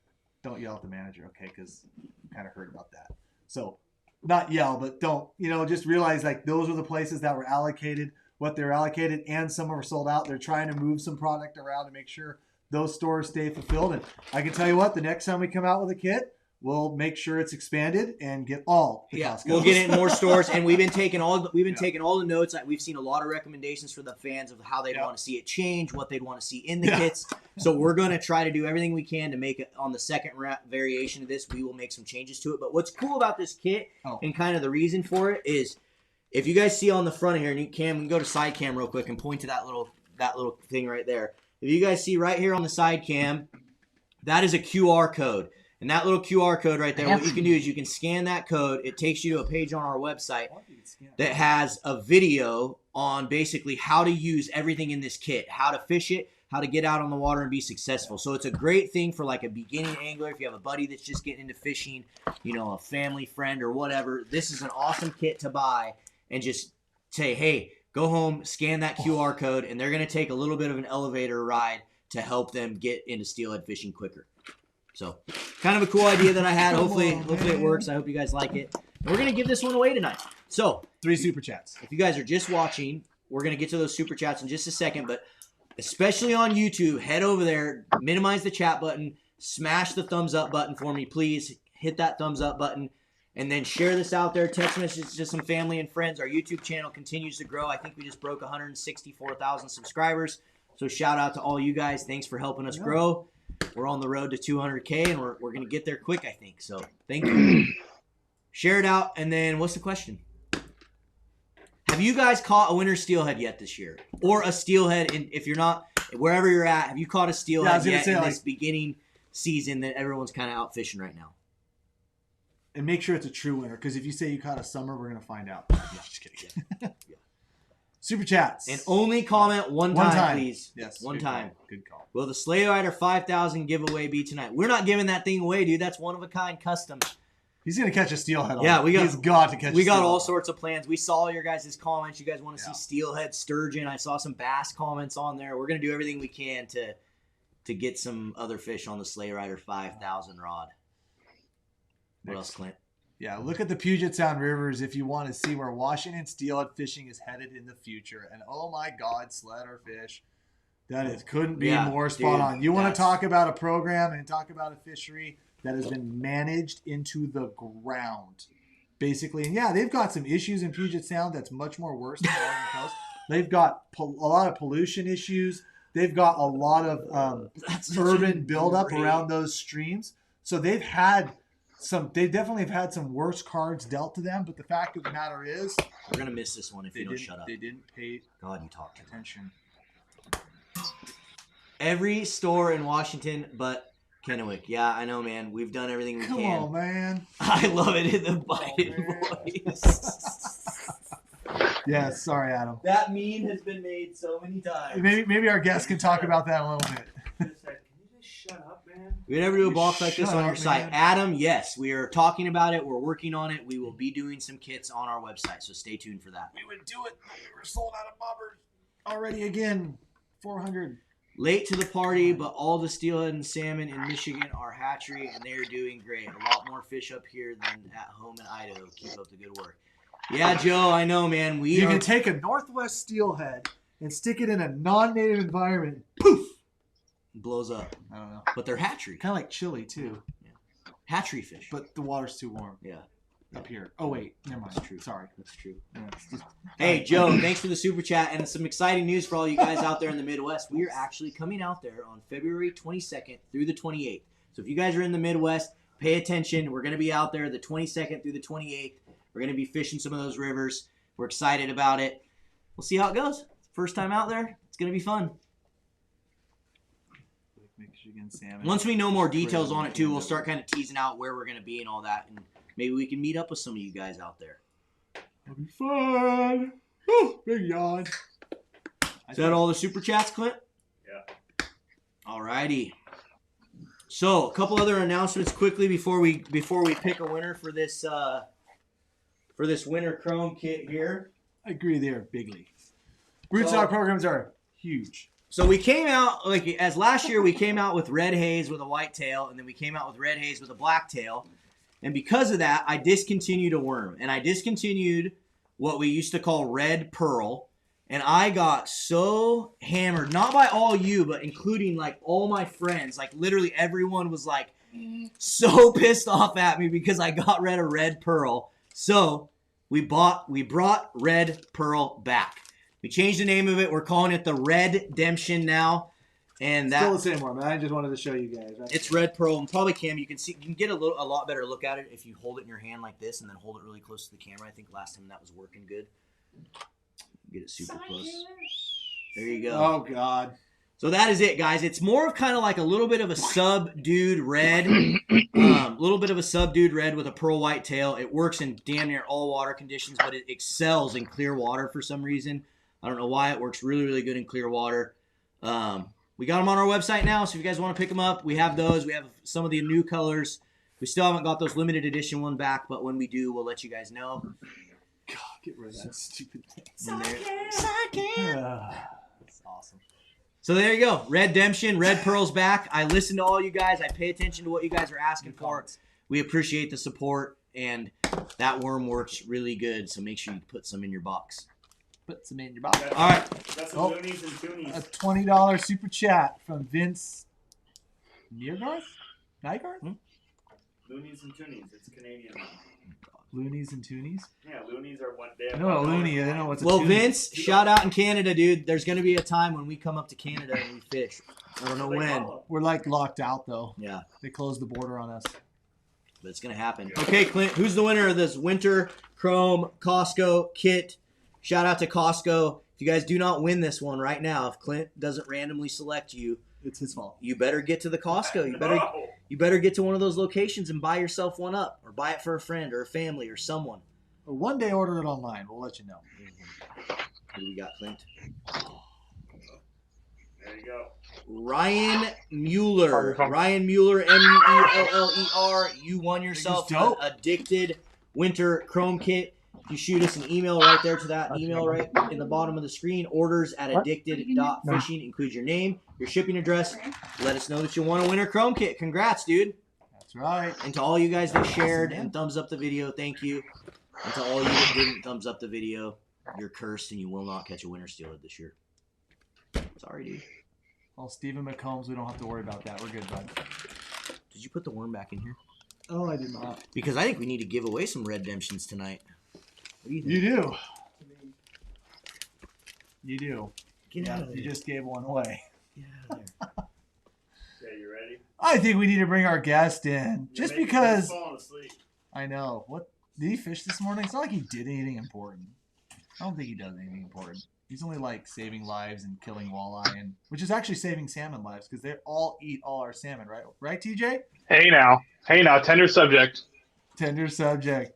Don't yell at the manager, okay? Because I kind of heard about that. So not yell, but don't, just realize like those are the places that were allocated, what they're allocated, and some are sold out. They're trying to move some product around to make sure those stores stay fulfilled. And I can tell you what, the next time we come out with a kit, we'll make sure it's expanded and get all the Yeah, Costco. we'll get it in more stores, and we've been taking all the notes. We've seen a lot of recommendations for the fans of how they'd want to see it change, what they'd want to see in the kits. So we're going to try to do everything we can to make it on the second variation of this. We will make some changes to it. But what's cool about this kit and kind of the reason for it is, if you guys see on the front of here, and we can go to side cam real quick and point to that little thing right there. If you guys see right here on the side cam, that is a QR code. And that little QR code right there, what you can do is you can scan that code. It takes you to a page on our website that has a video on basically how to use everything in this kit, how to fish it, how to get out on the water and be successful. So it's a great thing for like a beginning angler. If you have a buddy that's just getting into fishing, a family friend or whatever, this is an awesome kit to buy and just say, hey, go home, scan that QR code, and they're going to take a little bit of an elevator ride to help them get into steelhead fishing quicker. So, kind of a cool idea that I had. Hopefully it works. I hope you guys like it. We're going to give this one away tonight. So, 3 super chats. If you guys are just watching, we're going to get to those super chats in just a second, but especially on YouTube, head over there, minimize the chat button, smash the thumbs up button for me, please. Hit that thumbs up button. And then share this out there. Text messages to some family and friends. Our YouTube channel continues to grow. I think we just broke 164,000 subscribers. So shout out to all you guys. Thanks for helping us grow. We're on the road to 200K, and we're going to get there quick, I think. So thank you. Share it out. And then what's the question? Have you guys caught a winter steelhead yet this year? Or a steelhead, if you're not, wherever you're at, have you caught a steelhead yet in this beginning season that everyone's kind of out fishing right now? And make sure it's a true winner, because if you say you caught a summer, we're going to find out. No, just kidding. Yeah. Super chats. And only comment one time, please. Yes. One time. Call. Good call. Will the Sleigh Rider 5000 giveaway be tonight? We're not giving that thing away, dude. That's one-of-a-kind custom. He's going to catch a steelhead. He's got to catch We got all sorts of plans. We saw your guys' comments. You guys want to see steelhead, sturgeon. I saw some bass comments on there. We're going to do everything we can to get some other fish on the Sleigh Rider 5000 rod. What else, Clint? Yeah, look at the Puget Sound rivers if you want to see where Washington steelhead fishing is headed in the future. And oh my God, sled or fish. That couldn't be more spot on. You want to talk about a program and talk about a fishery that has been managed into the ground, basically. And yeah, they've got some issues in Puget Sound that's much more worse than the Oregon coast. They've got a lot of pollution issues. They've got a lot of urban buildup around those streams. So they definitely have had some worse cards dealt to them. But the fact of the matter is, we're gonna miss this one if you don't shut up. They didn't pay God, you talk attention. Every store in Washington, but Kennewick. Yeah, I know, man. We've done everything we can. Come on, man. I love it in the Biden voice. Yes, sorry, Adam. That meme has been made so many times. Maybe our guests can talk about that a little bit. Can you just shut up, man? We never do a box like this on your site. Adam, yes, we are talking about it. We're working on it. We will be doing some kits on our website, so stay tuned for that. We would do it. We were sold out of bobbers already again. 400. Late to the party, but all the steelhead and salmon in Michigan are hatchery, and they are doing great. A lot more fish up here than at home in Idaho. Keep up the good work. Yeah, Joe, I know, man. You can take a Northwest steelhead and stick it in a non-native environment. Poof! It blows up. I don't know. But they're hatchery. Kind of like chili, too. Yeah. Hatchery fish. But the water's too warm. Yeah. Up here. Oh, wait. Never mind. That's true. Sorry. That's true. Yeah, hey, Joe, thanks for the super chat and some exciting news for all you guys out there in the Midwest. We are actually coming out there on February 22nd through the 28th. So if you guys are in the Midwest, pay attention. We're going to be out there the 22nd through the 28th. We're going to be fishing some of those rivers. We're excited about it. We'll see how it goes. First time out there. It's going to be fun. Michigan salmon. Once we know more details on it, too, we'll start kind of teasing out where we're going to be and all that. And maybe we can meet up with some of you guys out there. That'll be fun. Whew, big yawn. Is that all the super chats, Clint? Yeah. All righty. So, a couple other announcements quickly before we pick a winner for this winter chrome kit here. I agree there, bigly. Rootstock programs are huge. So we came out, as last year, we came out with red haze with a white tail, and then we came out with red haze with a black tail. And because of that, I discontinued a worm. And I discontinued what we used to call red pearl. And I got so hammered, not by all you, but including all my friends. Literally everyone was like, so pissed off at me because I got rid of Red Pearl. So we brought Red Pearl back. We changed the name of it. We're calling it the Redemption now. And Still the same one, man. I just wanted to show you guys. Right? It's Red Pearl, and probably Cam, you can get a lot better look at it if you hold it in your hand like this and then hold it really close to the camera. I think last time that was working good. Get it super close. There you go. Oh God. So that is it, guys. It's more of kind of like a little bit of a subdued red, with a pearl white tail. It works in damn near all water conditions, but it excels in clear water for some reason. I don't know why. It works really, really good in clear water. We got them on our website now, so if you guys want to pick them up, we have those. We have some of the new colors. We still haven't got those limited edition one back, but when we do, we'll let you guys know. God, get rid of that stupid thing. That's awesome. So there you go. Redemption, Red Pearl's back. I listen to all you guys. I pay attention to what you guys are asking for. We appreciate the support, and that worm works really good, so make sure you put some in your box. Put some in your box. All right. That's some loonies and toonies. A $20 super chat from Vince Niergarth? Nygarth? Loonies and toonies. It's Canadian. Loonies and toonies? Yeah, loonies are one day. I know a loony. I don't know what's a Well, toonie. Vince, shout out in Canada, dude. There's going to be a time when we come up to Canada and we fish. I don't know when. We're like locked out though. Yeah. They closed the border on us. But it's going to happen. Okay, Clint, who's the winner of this Winter Chrome Costco kit? Shout out to Costco. If you guys do not win this one right now, if Clint doesn't randomly select you, it's his fault. You better get to the Costco. You better get to one of those locations and buy yourself one up, or buy it for a friend or a family or someone. Or one day order it online. We'll let you know. Who do we got, Clint? There you go. Ryan Mueller. Ryan Mueller, Mueller. You won yourself an Addicted Winter Chrome Kit. You shoot us an email right there to that email right in the bottom of the screen. Orders at addicted.fishing. Include your name, your shipping address. Let us know that you want a Winter Chrome Kit. Congrats, dude. That's right. And to all you guys that shared and thumbs up the video, thank you. And to all you that didn't thumbs up the video, you're cursed and you will not catch a winter steelhead this year. Sorry, dude. Well, Stephen McCombs, we don't have to worry about that. We're good, bud. Did you put the worm back in here? Oh, I did not. Because I think we need to give away some Redemptions tonight. What do you think? You do. You do. Get out of there. You just gave one away. Get out of there. Yeah, you ready? I think we need to bring our guest in. Just because. Falling asleep. I know. What? Did he fish this morning? It's not like he did anything important. I don't think he does anything important. He's only like saving lives and killing walleye, and which is actually saving salmon lives because they all eat all our salmon, right? Right, TJ? Hey now, tender subject. Tender subject.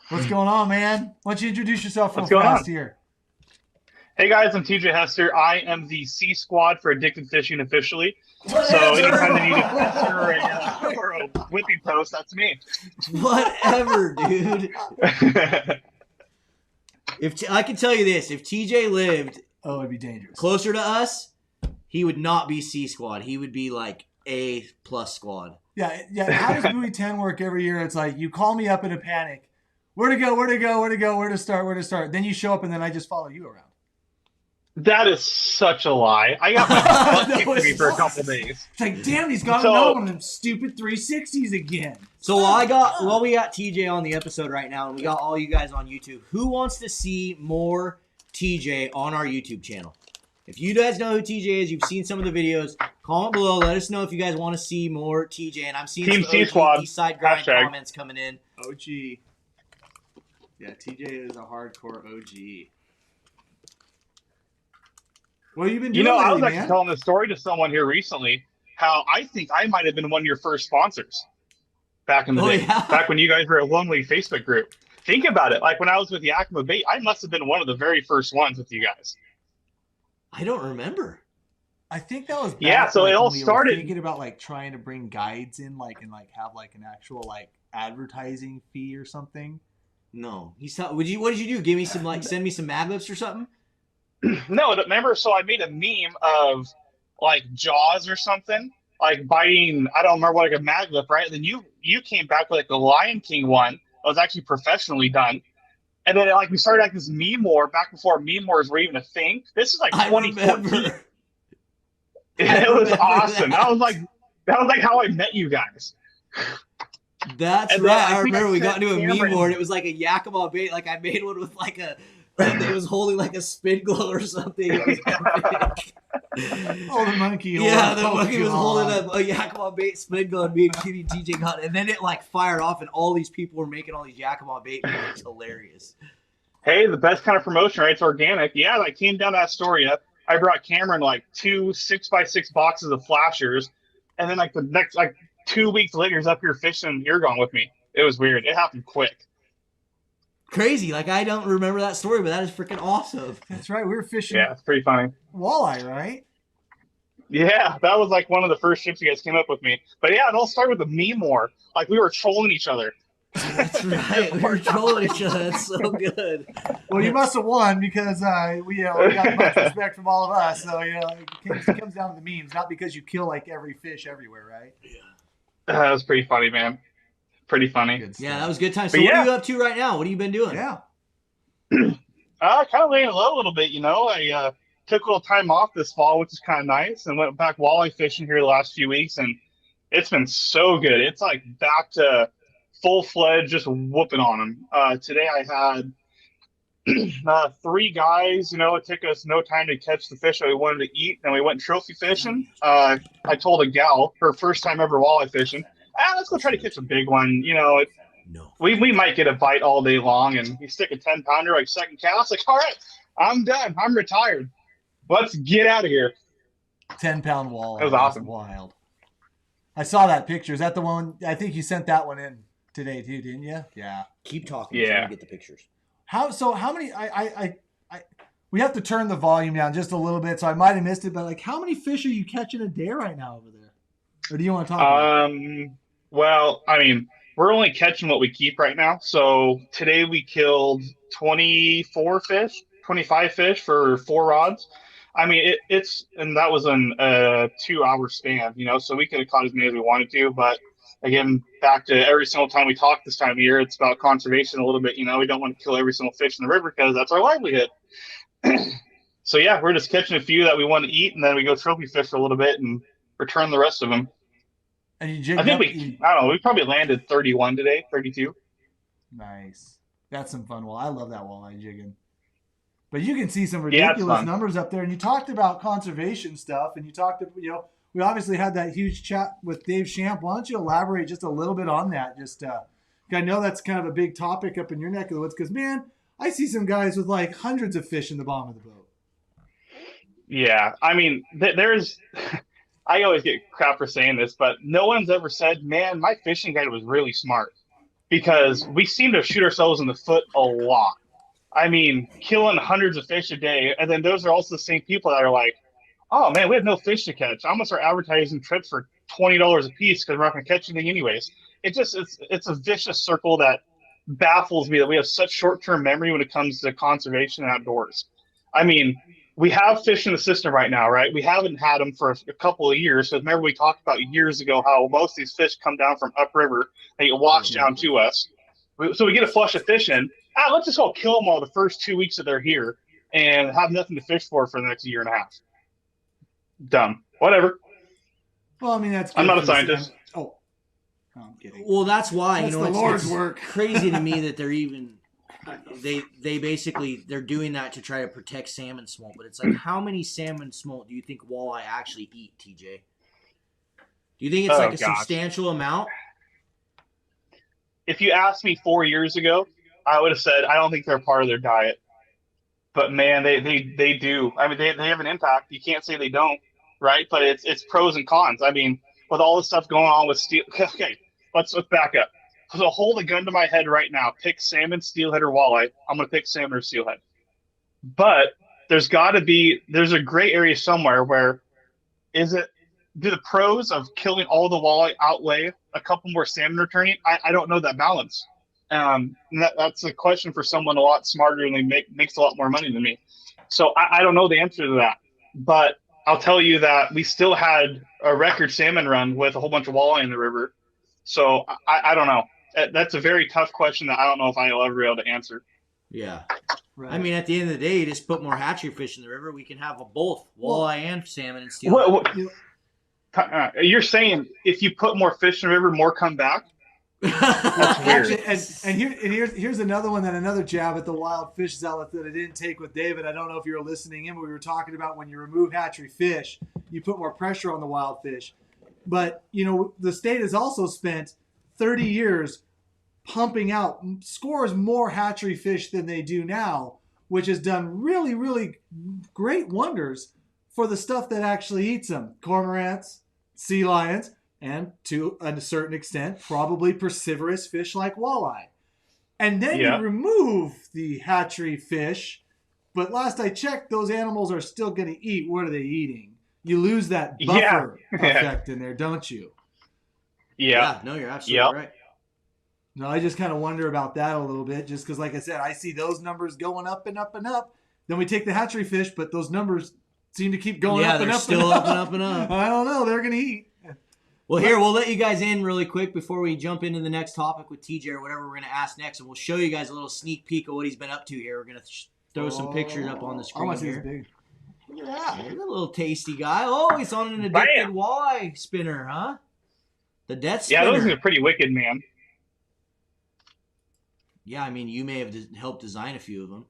What's going on, man? Why don't you introduce yourself real What's going fast on? here? Hey guys, I'm TJ Hester. I am the C Squad for Addicted Fishing officially. So anytime they need a fish or a whipping post, that's me. Whatever, dude. I can tell you this, if TJ lived it'd be dangerous. closer to us, he would not be C Squad. He would be like A+ squad. Yeah. How does Buoy 10 work every year? It's like you call me up in a panic. Where to go? Where to start? Then you show up, and then I just follow you around. That is such a lie. I got my butt kicked No, to me it's for a not. couple days. It's like, damn, he's got So- another one of them stupid 360s again. So we got TJ on the episode right now, and we got all you guys on YouTube. Who wants to see more TJ on our YouTube channel? If you guys know who TJ is, you've seen some of the videos, comment below. Let us know if you guys want to see more TJ. And I'm seeing Team some C OG Squad. Eastside Grind Hashtag. comments coming in. OG. Yeah, TJ is a hardcore OG. What have you been doing I was lately, actually man? telling this story to someone here recently, how I think I might have been one of your first sponsors back in the day, Yeah. back when you guys were a lonely Facebook group. Think about it. Like when I was with Yakima Bait, I must have been one of the very first ones with you guys. I don't remember. I think that was back, Yeah, so like, it all when we started- were thinking about like trying to bring guides in, like and like have like an actual like advertising fee or something. No, what did you do? Give me some send me some Mad Libs or something. No, remember, so I made a meme of like Jaws or something, like biting, I don't remember, like a maglip, right? And then you came back with like the Lion King one that was actually professionally done. And then like we started like this meme war back before meme wars were even a thing. This is like I 2014. remember. It was awesome. that. I was like, That was like how I met you guys. That's And then right. I think remember we sent got into a Cameron- meme board. It was like a Yakima bait. Like I made one with like a, like it was holding like a spin glow or something. It was epic. Oh, the monkey. Yeah, the Oh, monkey was God. holding a Yakima bait spin glow, and me and Kitty TJ got it. And then it like fired off, and all these people were making all these Yakima bait. It was hilarious. Hey, the best kind of promotion, right? It's organic. Yeah, I came down to Astoria. I brought Cameron like 2 6x6 boxes of flashers, and then like the next 2 weeks later, he's up here fishing Irgon with me. It was weird. It happened quick. Crazy. Like I don't remember that story, but that is freaking awesome. That's right. We were fishing Yeah, it's pretty funny. walleye, right? Yeah, that was like one of the first ships you guys came up with me. But yeah, it all started with the meme war. Like we were trolling each other. That's right. We were trolling each other. That's so good. Well, you must have won because we got much respect from all of us. So it comes down to the memes, not because you kill like every fish everywhere, right? That was pretty funny, man. Pretty funny. Good stuff. Yeah, that was a good time. So But what yeah. are you up to right now? What have you been doing? Yeah. Kind of laying low a little bit, I took a little time off this fall, which is kind of nice, and went back walleye fishing here the last few weeks, and it's been so good. It's like back to full-fledged, just whooping on them. Today I had 3 guys. It took us no time to catch the fish that we wanted to eat, and we went trophy fishing. I told a gal, her first time ever walleye fishing, let's go try to catch a big one. No. We might get a bite all day long, and you stick a 10-pounder like second cast, like, all right, I'm done. I'm retired. Let's get out of here. 10-pound walleye. That was awesome. Wild. I saw that picture. Is that the one? I think you sent that one in today too, didn't you? Yeah. Keep talking. Yeah. So I get the pictures. How many? We have to turn the volume down just a little bit, so I might have missed it. But like, how many fish are you catching a day right now over there? Or do you want to talk about it? Well, I mean, we're only catching what we keep right now. So today we killed 25 fish for 4 rods. I mean, and that was in a 2-hour span, so we could have caught as many as we wanted to. But again, back to every single time we talk this time of year, it's about conservation a little bit. We don't want to kill every single fish in the river because that's our livelihood. So yeah, we're just catching a few that we want to eat, and then we go trophy fish for a little bit and return the rest of them. And you jigged I think up, I don't know, we probably landed 31 today, 32. Nice. That's some fun. Well, I love that walleye jigging. But you can see some Yeah, it's ridiculous fun. numbers up there. And you talked about conservation stuff, and you talked, we obviously had that huge chat with Dave Schamp. Why don't you elaborate just a little bit on that? I know that's kind of a big topic up in your neck of the woods because, man, I see some guys with like hundreds of fish in the bottom of the boat. Yeah, I mean, there's. I always get crap for saying this, but no one's ever said, "Man, my fishing guide was really smart," because we seem to shoot ourselves in the foot a lot. I mean, killing hundreds of fish a day, and then those are also the same people that are like, "Oh man, we have no fish to catch. I'm gonna start advertising trips for $20 a piece because we're not gonna catch anything anyways." It's a vicious circle that baffles me that we have such short-term memory when it comes to conservation and outdoors. I mean, we have fish in the system right now, right? We haven't had them for a couple of years. So remember we talked about years ago how most of these fish come down from upriver. They get washed down to us. So we get a flush of fish in. Let's just go kill them all the first 2 weeks that they're here and have nothing to fish for the next year and a half. Dumb. Whatever. Well, I mean, that's good I'm not a for the scientist. Oh, I'm kidding. Well, that's why That's the it's Lord's work. crazy to me that they're even they basically they're doing that to try to protect salmon smolt. But it's like, how many salmon smolt do you think walleye actually eat, TJ? Do you think it's Oh, like a gosh. substantial amount? If you asked me 4 years ago, I would have said I don't think they're part of their diet. But man, they do. I mean, they have an impact. You can't say they don't, right? But it's pros and cons. I mean, with all this stuff going on with steel. Okay, let's back up. So hold a gun to my head right now. Pick salmon, steelhead, or walleye. I'm gonna pick salmon or steelhead. But there's a gray area somewhere where do the pros of killing all the walleye outweigh a couple more salmon returning? I don't know that balance. And that's a question for someone a lot smarter and makes a lot more money than me. So I don't know the answer to that. But I'll tell you that we still had a record salmon run with a whole bunch of walleye in the river. So I don't know. That's a very tough question that I don't know if I'll ever be able to answer. Yeah. Right. I mean, at the end of the day, just put more hatchery fish in the river. We can have both walleye and salmon and steelhead. You're saying if you put more fish in the river, more come back? That's weird. Actually, here's another one, that another jab at the wild fish zealot that I didn't take with David. I don't know if you were listening in, but we were talking about when you remove hatchery fish, you put more pressure on the wild fish. But, the state has also spent 30 years pumping out scores more hatchery fish than they do now, which has done really, really great wonders for the stuff that actually eats them. Cormorants, sea lions, and to a certain extent, probably piscivorous fish like walleye. And then you remove the hatchery fish, but last I checked, those animals are still going to eat. What are they eating? You lose that buffer effect in there, don't you? Yeah, no, you're absolutely right. No, I just kind of wonder about that a little bit, just because, like I said, I see those numbers going up and up and up. Then we take the hatchery fish, but those numbers seem to keep going up and up. Still up and up and up. I don't know. They're going to eat. Well, here, we'll let you guys in really quick before we jump into the next topic with TJ or whatever we're going to ask next, and we'll show you guys a little sneak peek of what he's been up to here. We're going to throw some pictures up on the screen here. Big. Look at that. There's a little tasty guy. Oh, he's on an addicted walleye spinner, huh? The death spinner. Yeah, those are pretty wicked, man. Yeah, I mean, you may have helped design a few of them.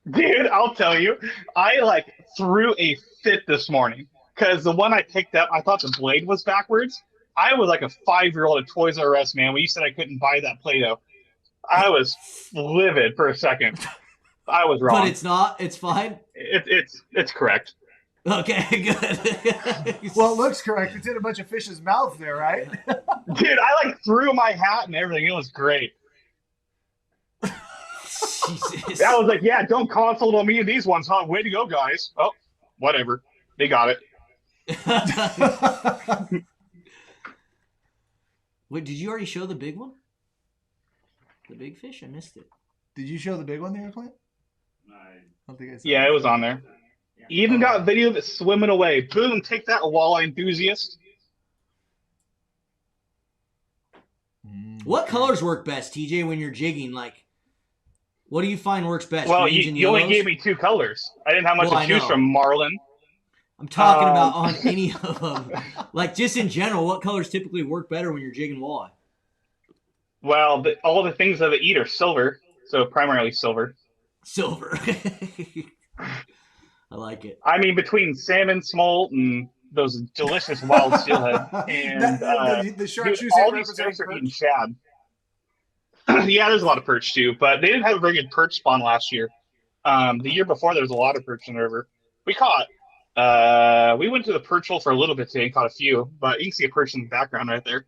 Dude, I'll tell you, I threw a fit this morning because the one I picked up, I thought the blade was backwards. I was like a 5-year-old at Toys R Us, man. When you said I couldn't buy that Play-Doh, I was livid for a second. I was wrong. But it's not. It's fine. It's correct. Okay, good. Well, it looks correct. It's in a bunch of fish's mouth there, right? Dude, I threw my hat and everything. It was great. Jesus. I was like, yeah, don't consult on me of these ones, huh? Way to go, guys. Oh, whatever. They got it. Wait, did you already show the big one? The big fish? I missed it. Did you show the big one there, Clint? I don't think I saw Yeah, it was on there. You even got video of it swimming away. Boom, take that, walleye enthusiast. What colors work best, TJ, when you're jigging? What do you find works best? Well, Greens and you only yellows? gave me 2 colors. I didn't have much to choose know. from, Marlin. I'm talking about on any of them. Just in general, what colors typically work better when you're jigging walleye? Well, all the things that they eat are silver, so primarily silver. Silver. I like it. I mean, between salmon, smolt, and those delicious wild steelhead, and the chartreuse all these fish are eating shad. Yeah, there's a lot of perch too, but they didn't have a very good perch spawn last year. The year before, there was a lot of perch in the river. We went to the perch hole for a little bit today and caught a few, but you can see a perch in the background right there.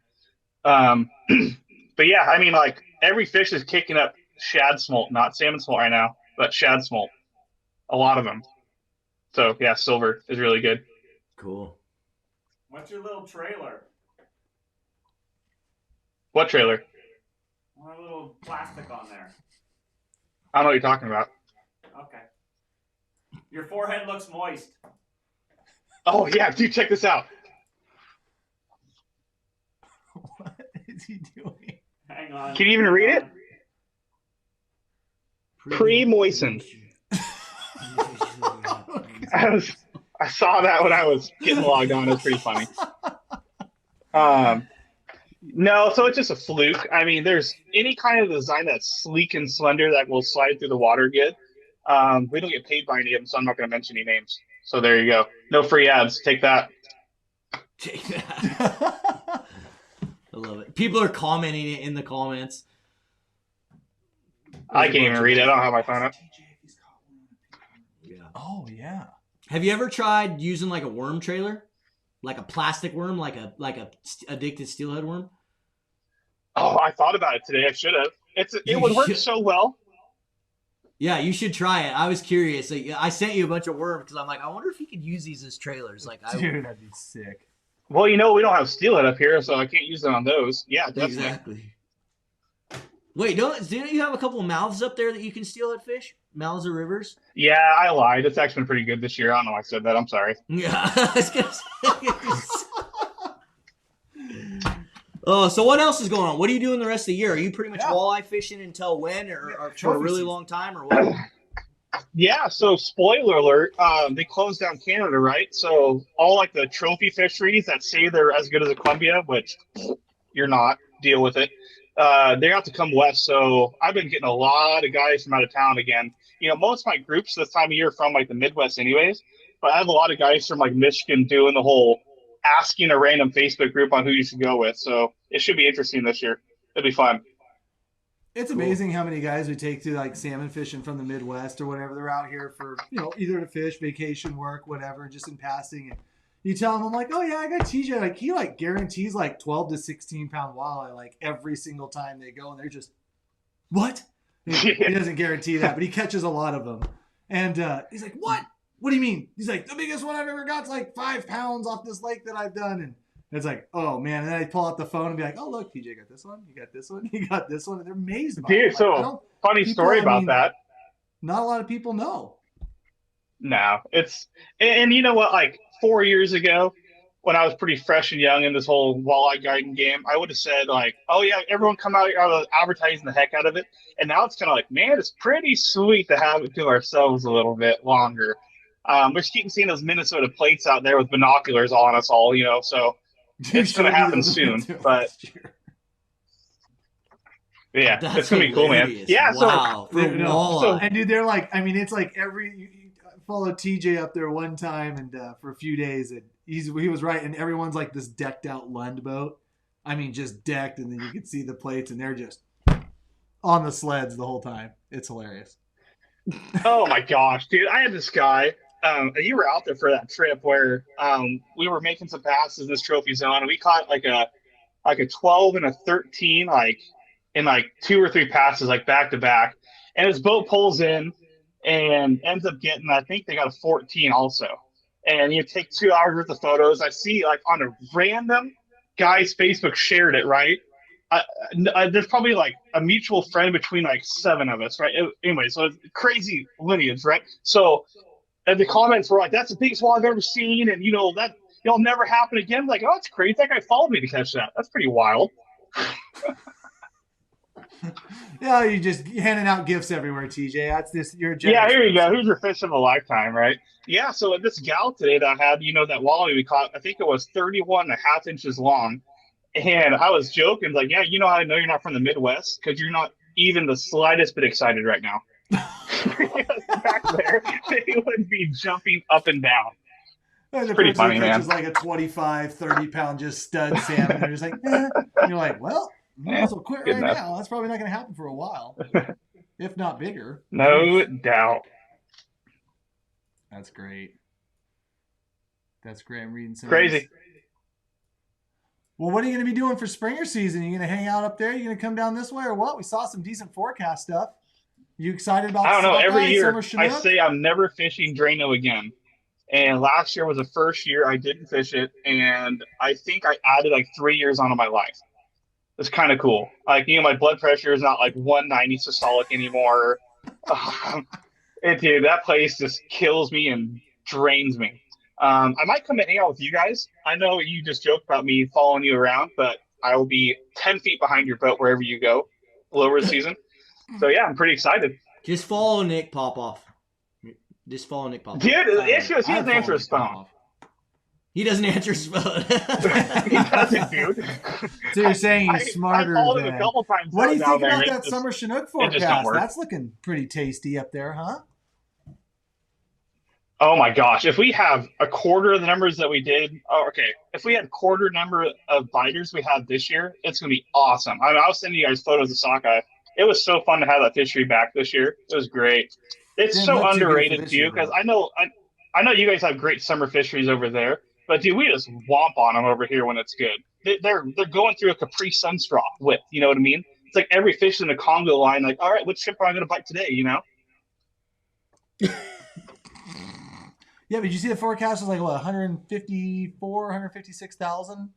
But yeah, I mean, every fish is kicking up shad smolt, not salmon smolt right now, but shad smolt. A lot of them. So yeah, silver is really good. Cool. What's your little trailer? What trailer? One little plastic on there. I don't know what you're talking about. Okay. Your forehead looks moist. Oh yeah, dude, check this out. What is he doing? Hang on. Can you even read it? Pre-moistened. I saw that when I was getting logged on. It was pretty funny. No, so it's just a fluke. I mean, there's any kind of design that's sleek and slender that will slide through the water good. We don't get paid by any of them, so I'm not going to mention any names. So there you go. No free ads. Take that. Take that. I love it. People are commenting it in the comments. I can't even read it. I don't have my phone up. Yeah. Oh, yeah. Have you ever tried using a worm trailer? Like a plastic worm, like a addicted steelhead worm? Oh, I thought about it today. I should have. It would work so well. Yeah, you should try it. I was curious. I sent you a bunch of worms because I'm like, I wonder if you could use these as trailers. Dude, that'd be sick. Well, we don't have steelhead up here, so I can't use it on those. Yeah, definitely. Exactly. Wait, didn't you have a couple of mouths up there that you can steelhead fish? Mouths of rivers? Yeah, I lied. It's actually been pretty good this year. I don't know why I said that. I'm sorry. Yeah. I was gonna say. Oh, so what else is going on? What are you doing the rest of the year? Are you pretty much walleye fishing until when, or for a really long time, or what? Yeah, so spoiler alert, they closed down Canada, right? So all like the trophy fisheries that say they're as good as the Columbia, which you're not, deal with it. They have to come west. So I've been getting a lot of guys from out of town again. Most of my groups this time of year are from like the Midwest anyways, but I have a lot of guys from like Michigan doing the whole asking a random Facebook group on who you should go with. So it should be interesting this year. It'll be fun. It's amazing how many guys we take to like salmon fishing from the Midwest or whatever. They're out here for, either to fish, vacation, work, whatever, just in passing. And you tell them, I'm like, oh yeah, I got TJ. Like he like guarantees like 12 to 16 pound walleye like every single time they go. And they're just, what? He doesn't guarantee that, but he catches a lot of them. And he's like, what? What do you mean? He's like, the biggest one I've ever got's like 5 pounds off this lake that I've done. And it's like, oh man. And then I pull out the phone and be like, oh, look, TJ got this one. You got this one. You got this one. And they're amazed by it. Dude, so funny story about that. Not a lot of people know. No, and you know what? Like 4 years ago, when I was pretty fresh and young in this whole walleye guiding game, I would have said like, oh yeah, everyone come out here. I was advertising the heck out of it. And now it's kind of like, man, it's pretty sweet to have it to ourselves a little bit longer. We're just keeping seeing those Minnesota plates out there with binoculars on us all, so it's going to happen soon. But yeah, it's going to be cool, man. Yeah, wow. And dude, they're like, I mean, it's like you follow TJ up there one time and for a few days, and he was right, and everyone's like this decked out Lund boat. I mean, just decked, and then you can see the plates, and they're just on the sleds the whole time. It's hilarious. Oh my gosh, dude! I had this guy. You were out there for that trip where we were making some passes in this trophy zone, and we caught like a 12 and a 13, like in like 2 or 3 passes, like back to back. And his boat pulls in and ends up getting, I think they got a 14 also. And you take 2 hours worth of photos. I see like on a random guy's Facebook shared it, right? There's probably like a mutual friend between like 7 of us, right? Anyway, so it's crazy lineage, right? So. And the comments were like, that's the biggest walleye I've ever seen. And, that it'll never happen again. Like, oh, that's crazy. That guy followed me to catch that. That's pretty wild. Yeah, you just handing out gifts everywhere, TJ. That's this. You're a yeah, here you go. Here's your fish of a lifetime, right? Yeah, so this gal today that I had, that walleye we caught, I think it was 31.5 inches long. And I was joking, like, yeah, how I know you're not from the Midwest? Because you're not even the slightest bit excited right now. Back there, they would be jumping up and down. It's pretty funny, man. It's like a 25, 30 pound just stud salmon. They're just like, eh. And you're like, well, you might as well quit right now. That's probably not going to happen for a while, if not bigger. No doubt. That's great. That's great. I'm reading some crazy. Well, what are you going to be doing for Springer season? Are you going to hang out up there? Are you going to come down this way or what? We saw some decent forecast stuff. You excited about? I don't know. Every year I say I'm never fishing Drano again. And last year was the first year I didn't fish it. And I think I added like 3 years onto my life. It's kind of cool. Like, my blood pressure is not like 190 systolic anymore. Dude, that place just kills me and drains me. I might come and hang out with you guys. I know you just joked about me following you around, but I will be 10 feet behind your boat wherever you go over the season. So, yeah, I'm pretty excited. Just follow Nick Popoff. Just follow Nick Popoff. Dude, the issue is he doesn't answer his phone. He doesn't answer his phone. He doesn't, dude. So you're saying he's smarter I than... a couple times. What do you think about that summer Chinook forecast? That's looking pretty tasty up there, huh? Oh, my gosh. If we have a quarter of the numbers that we did... Oh, okay. If we had quarter number of biters we had this year, it's going to be awesome. I was sending you guys photos of sockeye. It was so fun to have that fishery back this year. It was great. It's so underrated too, because I know you guys have great summer fisheries over there, but dude, we just womp on them over here when it's good. They're going through a Capri Sun straw width. You know what I mean? It's like every fish in the Congo line. Like, all right, which shrimp am I going to bite today? Yeah, but you see the forecast was like what 154, 156,000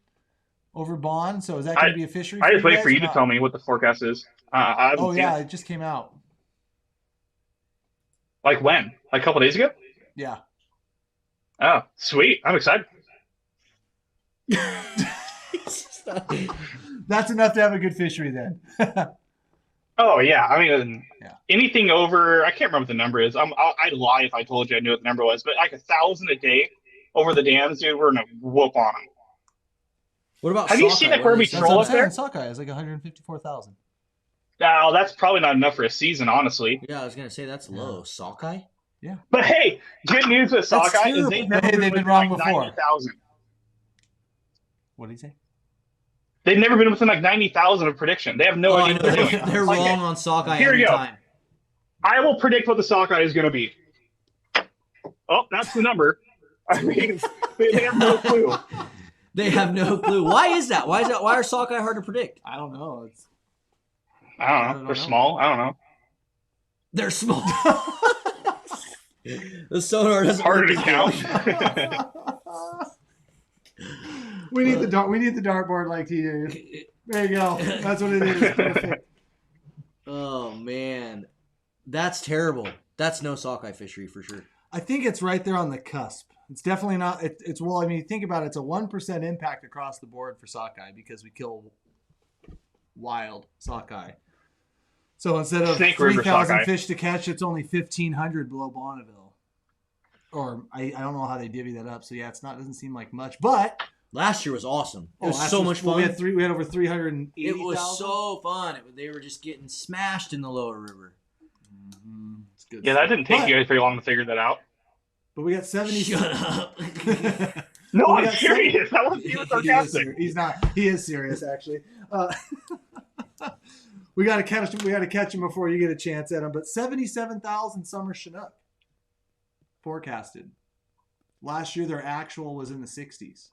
over bond. So is that going to be a fishery? I just wait for you to tell me what the forecast is. It just came out. Like when? Like a couple days ago? Yeah. Oh, sweet. I'm excited. That's enough to have a good fishery then. Oh yeah, I mean, Yeah. anything over, I can't remember what the number is. I'd lie if I told you I knew what the number was, but like 1,000 a day over the dams, dude, we're gonna whoop on them. What about Have you sockeye? seen that What do Kirby they say? That's troll what I'm up there? saying. Sockeye is like 154,000. Now that's probably not enough for a season, honestly. Yeah, I was gonna say that's low. Sockeye? But hey, good news with That's sockeye is terrible. they've never Hey, been they've within been wrong like before. 90,000. What did he say? They've never been within like 90,000 of prediction. They have no I idea know what they're doing. they're Like, wrong on sockeye here every you go. time. I will predict what the sockeye is going to be. Oh, that's the number. I mean, they have no clue. They have no clue. Why is that? Why are sockeye hard to predict? I don't know. It's I don't know. They're small. I don't know. They're small. The sonar doesn't Harder work to as count. we need the dartboard like TJ. There you go. That's what it is. Perfect. Oh man, that's terrible. That's no sockeye fishery for sure. I think it's right there on the cusp. It's definitely not. It's well. I mean, think about it. It's a 1% impact across the board for sockeye because we kill wild sockeye. So instead of Snake River 3,000 sockeye. fish to catch, it's only 1,500 below Bonneville. Or I don't know how they divvy that up. So yeah, it's not. Doesn't seem like much, but Last year was awesome. It was last so year- much well, fun. we had over 380,000. It was so fun. They were just getting smashed in the lower river. Mhm. It's good. Yeah, that stuff. didn't take But- you guys very long to figure that out. But we got 70. Shut up. No, We I'm got serious. That wasn't even He is sarcastic. ser- He's not. He is serious, actually. We got to catch him. We got to catch him before you get a chance at him. But 77,000 summer Chinook forecasted. Last year, their actual was in the 60s.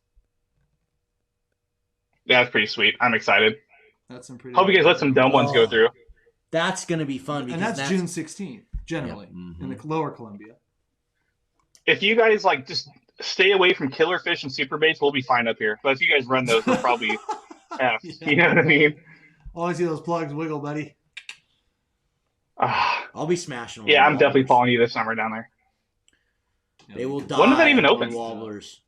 Yeah, that's pretty sweet. I'm excited. That's some pretty. Hope you guys let some dumb ones go through. That's gonna be fun because And that's June 16th, generally, Yep. Mhm. in the lower Columbia. If you guys like just stay away from killer fish and super baits, we'll be fine up here. But if you guys run those, we'll probably F. Yeah. You know what I mean? Always see those plugs wiggle, buddy. Ah, I'll be smashing them. yeah, on I'm definitely wobblers. following you this summer down there. They will die. When does that even on open? Wobblers.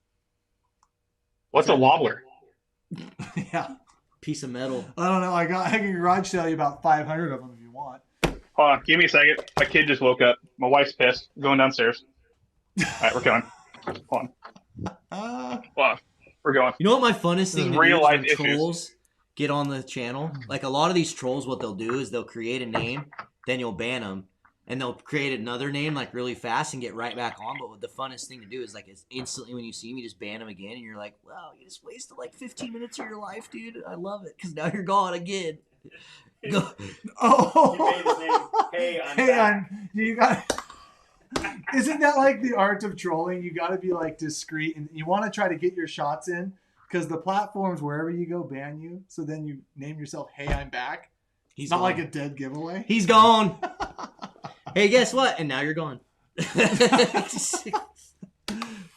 What's a wobbler? Yeah. Piece of metal. I don't know. I can garage sale you about 500 of them if you want. Hold on, give me a second. My kid just woke up. My wife's pissed. Going downstairs. All right, we're going. Hold on. We're going. You know what my funnest thing to do Real is life when issues. trolls get on the channel? Like a lot of these trolls, what they'll do is they'll create a name, then you'll ban them, and they'll create another name like really fast and get right back on. But what the funnest thing to do is like it's instantly when you see me, just ban them again, and you're like, wow, you just wasted like 15 minutes of your life, dude. I love it because now you're gone again. Go. Oh. Hey, I'm Hey, back. you got. Isn't that like the art of trolling? You got to be like discreet, and you want to try to get your shots in because the platforms wherever you go ban you. So then you name yourself, "Hey, I'm back." He's It's not gone. like a dead giveaway. He's gone. Hey, guess what? And now you're gone.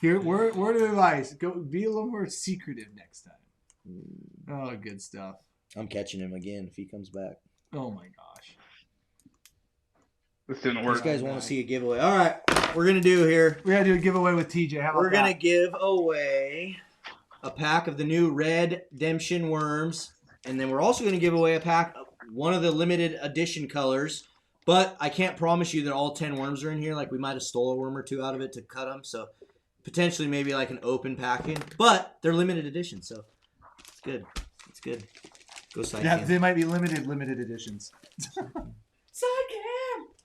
Here, word of advice: go be a little more secretive next time. Oh, good stuff. I'm catching him again if he comes back. Oh my gosh. This didn't These work. guys want to see a giveaway. All right, we're gonna do here. We gotta do a giveaway with TJ. How about We're gonna that? give away a pack of the new Red Demption worms, and then we're also gonna give away a pack of one of the limited edition colors. But I can't promise you that all 10 worms are in here. Like we might have stole a worm or two out of it to cut them. So potentially maybe like an open packing. But they're limited edition, so it's good. It's good. Go side Yeah, cam. they might be limited editions.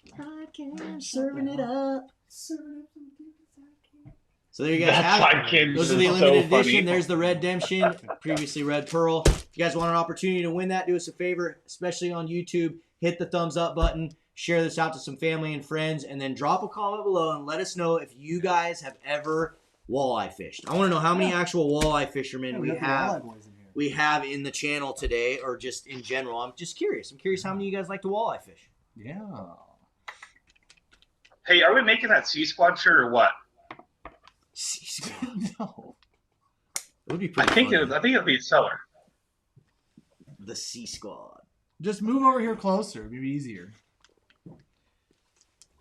Sidecam, serving it up. So there you guys That have side it. cam Those is are the so limited funny. edition. There's the Red Demption, previously Red Pearl. If you guys want an opportunity to win that, do us a favor, especially on YouTube. Hit the thumbs up button. Share this out to some family and friends, and then drop a comment below and let us know if you guys have ever walleye fished. I want to know how many actual walleye fishermen Yeah, we got the have. walleye boys in here. We have in the channel today, or just in general. I'm just curious. I'm curious how many of you guys like to walleye fish. Yeah. Hey, are we making that C Squad shirt or what? No. It would be I pretty think funny. it'll be a seller. The C Squad. Just move over here closer. It'd be easier.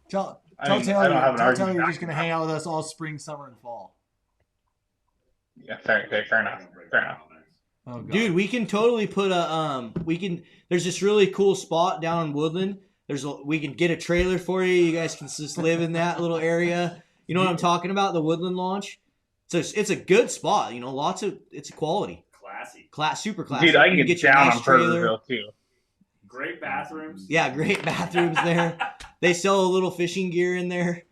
Tell I mean, Taylor, I don't have an tell argument Taylor you're back just going to hang out with us all spring, summer, and fall. Yeah, fair enough. Fair enough. Oh, God. Dude, we can totally put a there's this really cool spot down in Woodland. We can get a trailer for you. You guys can just live in that little area. You know what I'm talking about? The Woodland Launch. So it's a good spot. You know, it's quality. Classy. Super classy. Dude, I can You get your down nice on Purvisville too. Great bathrooms. Yeah, great bathrooms there. They sell a little fishing gear in there.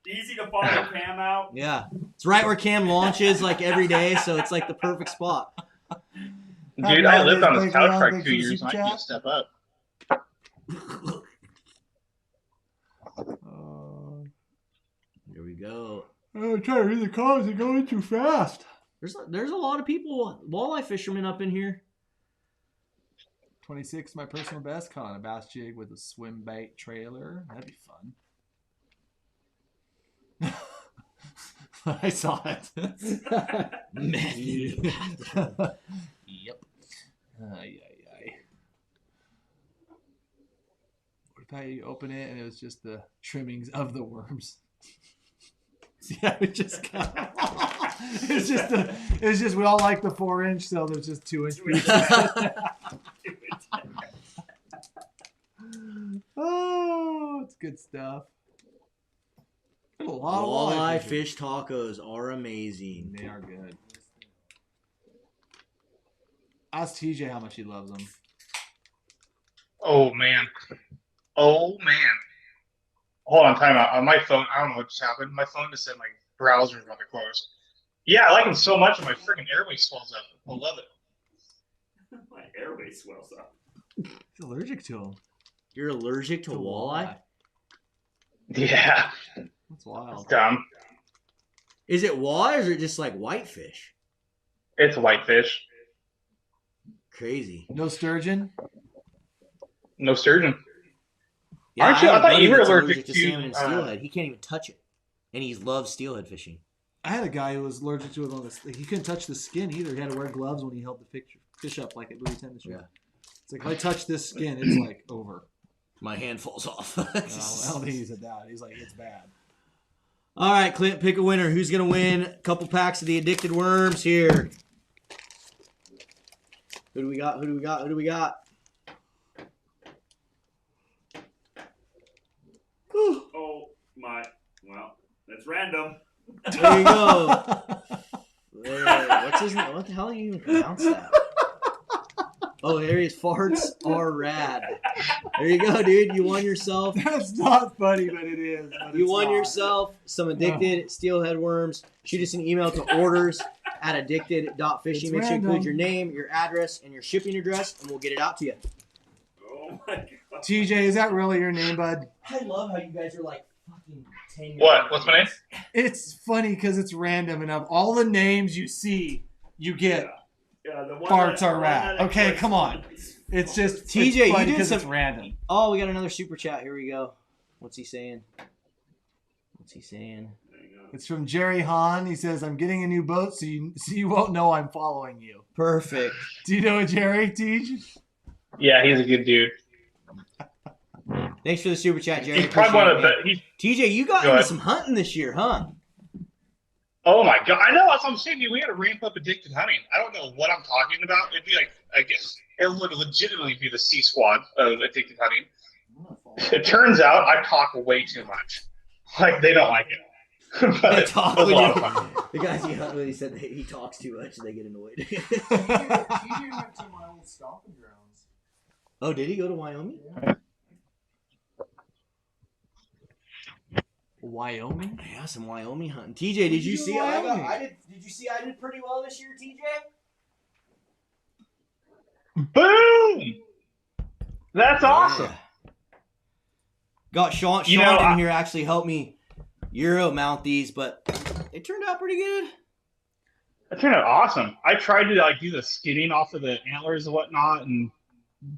Easy to follow Cam out. Yeah. It's right where Cam launches like every day, so it's like the perfect spot. Dude, I lived on this couch for like 2 years and I can't step up. Here we go. I'm trying to read the comments. They're going too fast. There's a lot of people, walleye fishermen up in here. 26, my personal best. Caught on a bass jig with a swim bait trailer. That'd be fun. I saw it. Yep. What if I open it and it was just the trimmings of the worms? Yeah, it just got. It's just we all like the 4-inch, so there's just 2-inch pieces. Oh, it's good stuff. A lot of Walleye fish tacos are amazing. They are good. Ask TJ how much he loves them. Oh man. Hold on, time out. On my phone, I don't know what just happened. My phone just said my browser's about to close. Yeah, I like them so much my freaking airway swells up. I love it. My airway swells up. He's allergic to them. You're allergic to walleye? Yeah. That's wild. It's dumb. Is it walleye or is it just like whitefish? It's whitefish. Crazy. No sturgeon? No sturgeon. Yeah, Aren't you? I thought you were allergic to to salmon and steelhead. He can't even touch it. And he loves steelhead fishing. I had a guy who was allergic to it on this. He couldn't touch the skin either. He had to wear gloves when he held the fish up like at Louis Tennis. Yeah. It's like, if I touch this skin, it's like over. My hand falls off. I don't think he said that. He's like, it's bad. All right, Clint, pick a winner. Who's going to win a couple packs of the Addicted Worms here? Who do we got? Who do we got? Who do we got? Oh, my. Well, that's random. There you go. What's his name? What the hell do you even pronounce that? Oh, there he is. Farts are rad. There you go, dude. You won yourself. That's not funny, but it is. But You won yourself some Addicted Steelhead Worms. Shoot us an email to orders@addicted.fishing. Make sure you include your name, your address, and your shipping address, and we'll get it out to you. Oh, my God. TJ, is that really your name, bud? I love how you guys are like fucking 10 What? What's my name? It's funny because it's random enough. All the names you see, you get. Yeah, the one Farts that- are the rad. one that Okay, clicks come on. on. It's just TJ, it's you funny did because some- it's random. Oh, we got another super chat. Here we go. What's he saying? What's he saying? There you go. It's from Jerry Hahn. He says, "I'm getting a new boat, so you won't know I'm following you." Perfect. Do you know Jerry, TJ? Yeah, he's a good dude. Thanks for the super chat, Jerry. He's probably one of Appreciate the. it, man. TJ, you got Go into ahead. some hunting this year, huh? Oh my God! I know. That's what I'm saying. We had to ramp up addicted hunting. I don't know what I'm talking about. It'd be like, I guess it would legitimately be the C squad of addicted hunting. It turns out I talk way too much. Like they don't like it. But They it talk was a when lot you- of fun. The guys you hunt with, he said that he talks too much and they get annoyed. TJ went to my old stomping grounds. Oh, did he go to Wyoming? Wyoming? Yeah, some Wyoming hunting. TJ, did you do see? Wyoming? Did you see? I did pretty well this year, TJ. Boom! That's awesome. Yeah. Got Sean You know, in here actually helped me Euro mount these, but it turned out pretty good. That turned out awesome. I tried to like do the skinning off of the antlers and whatnot, and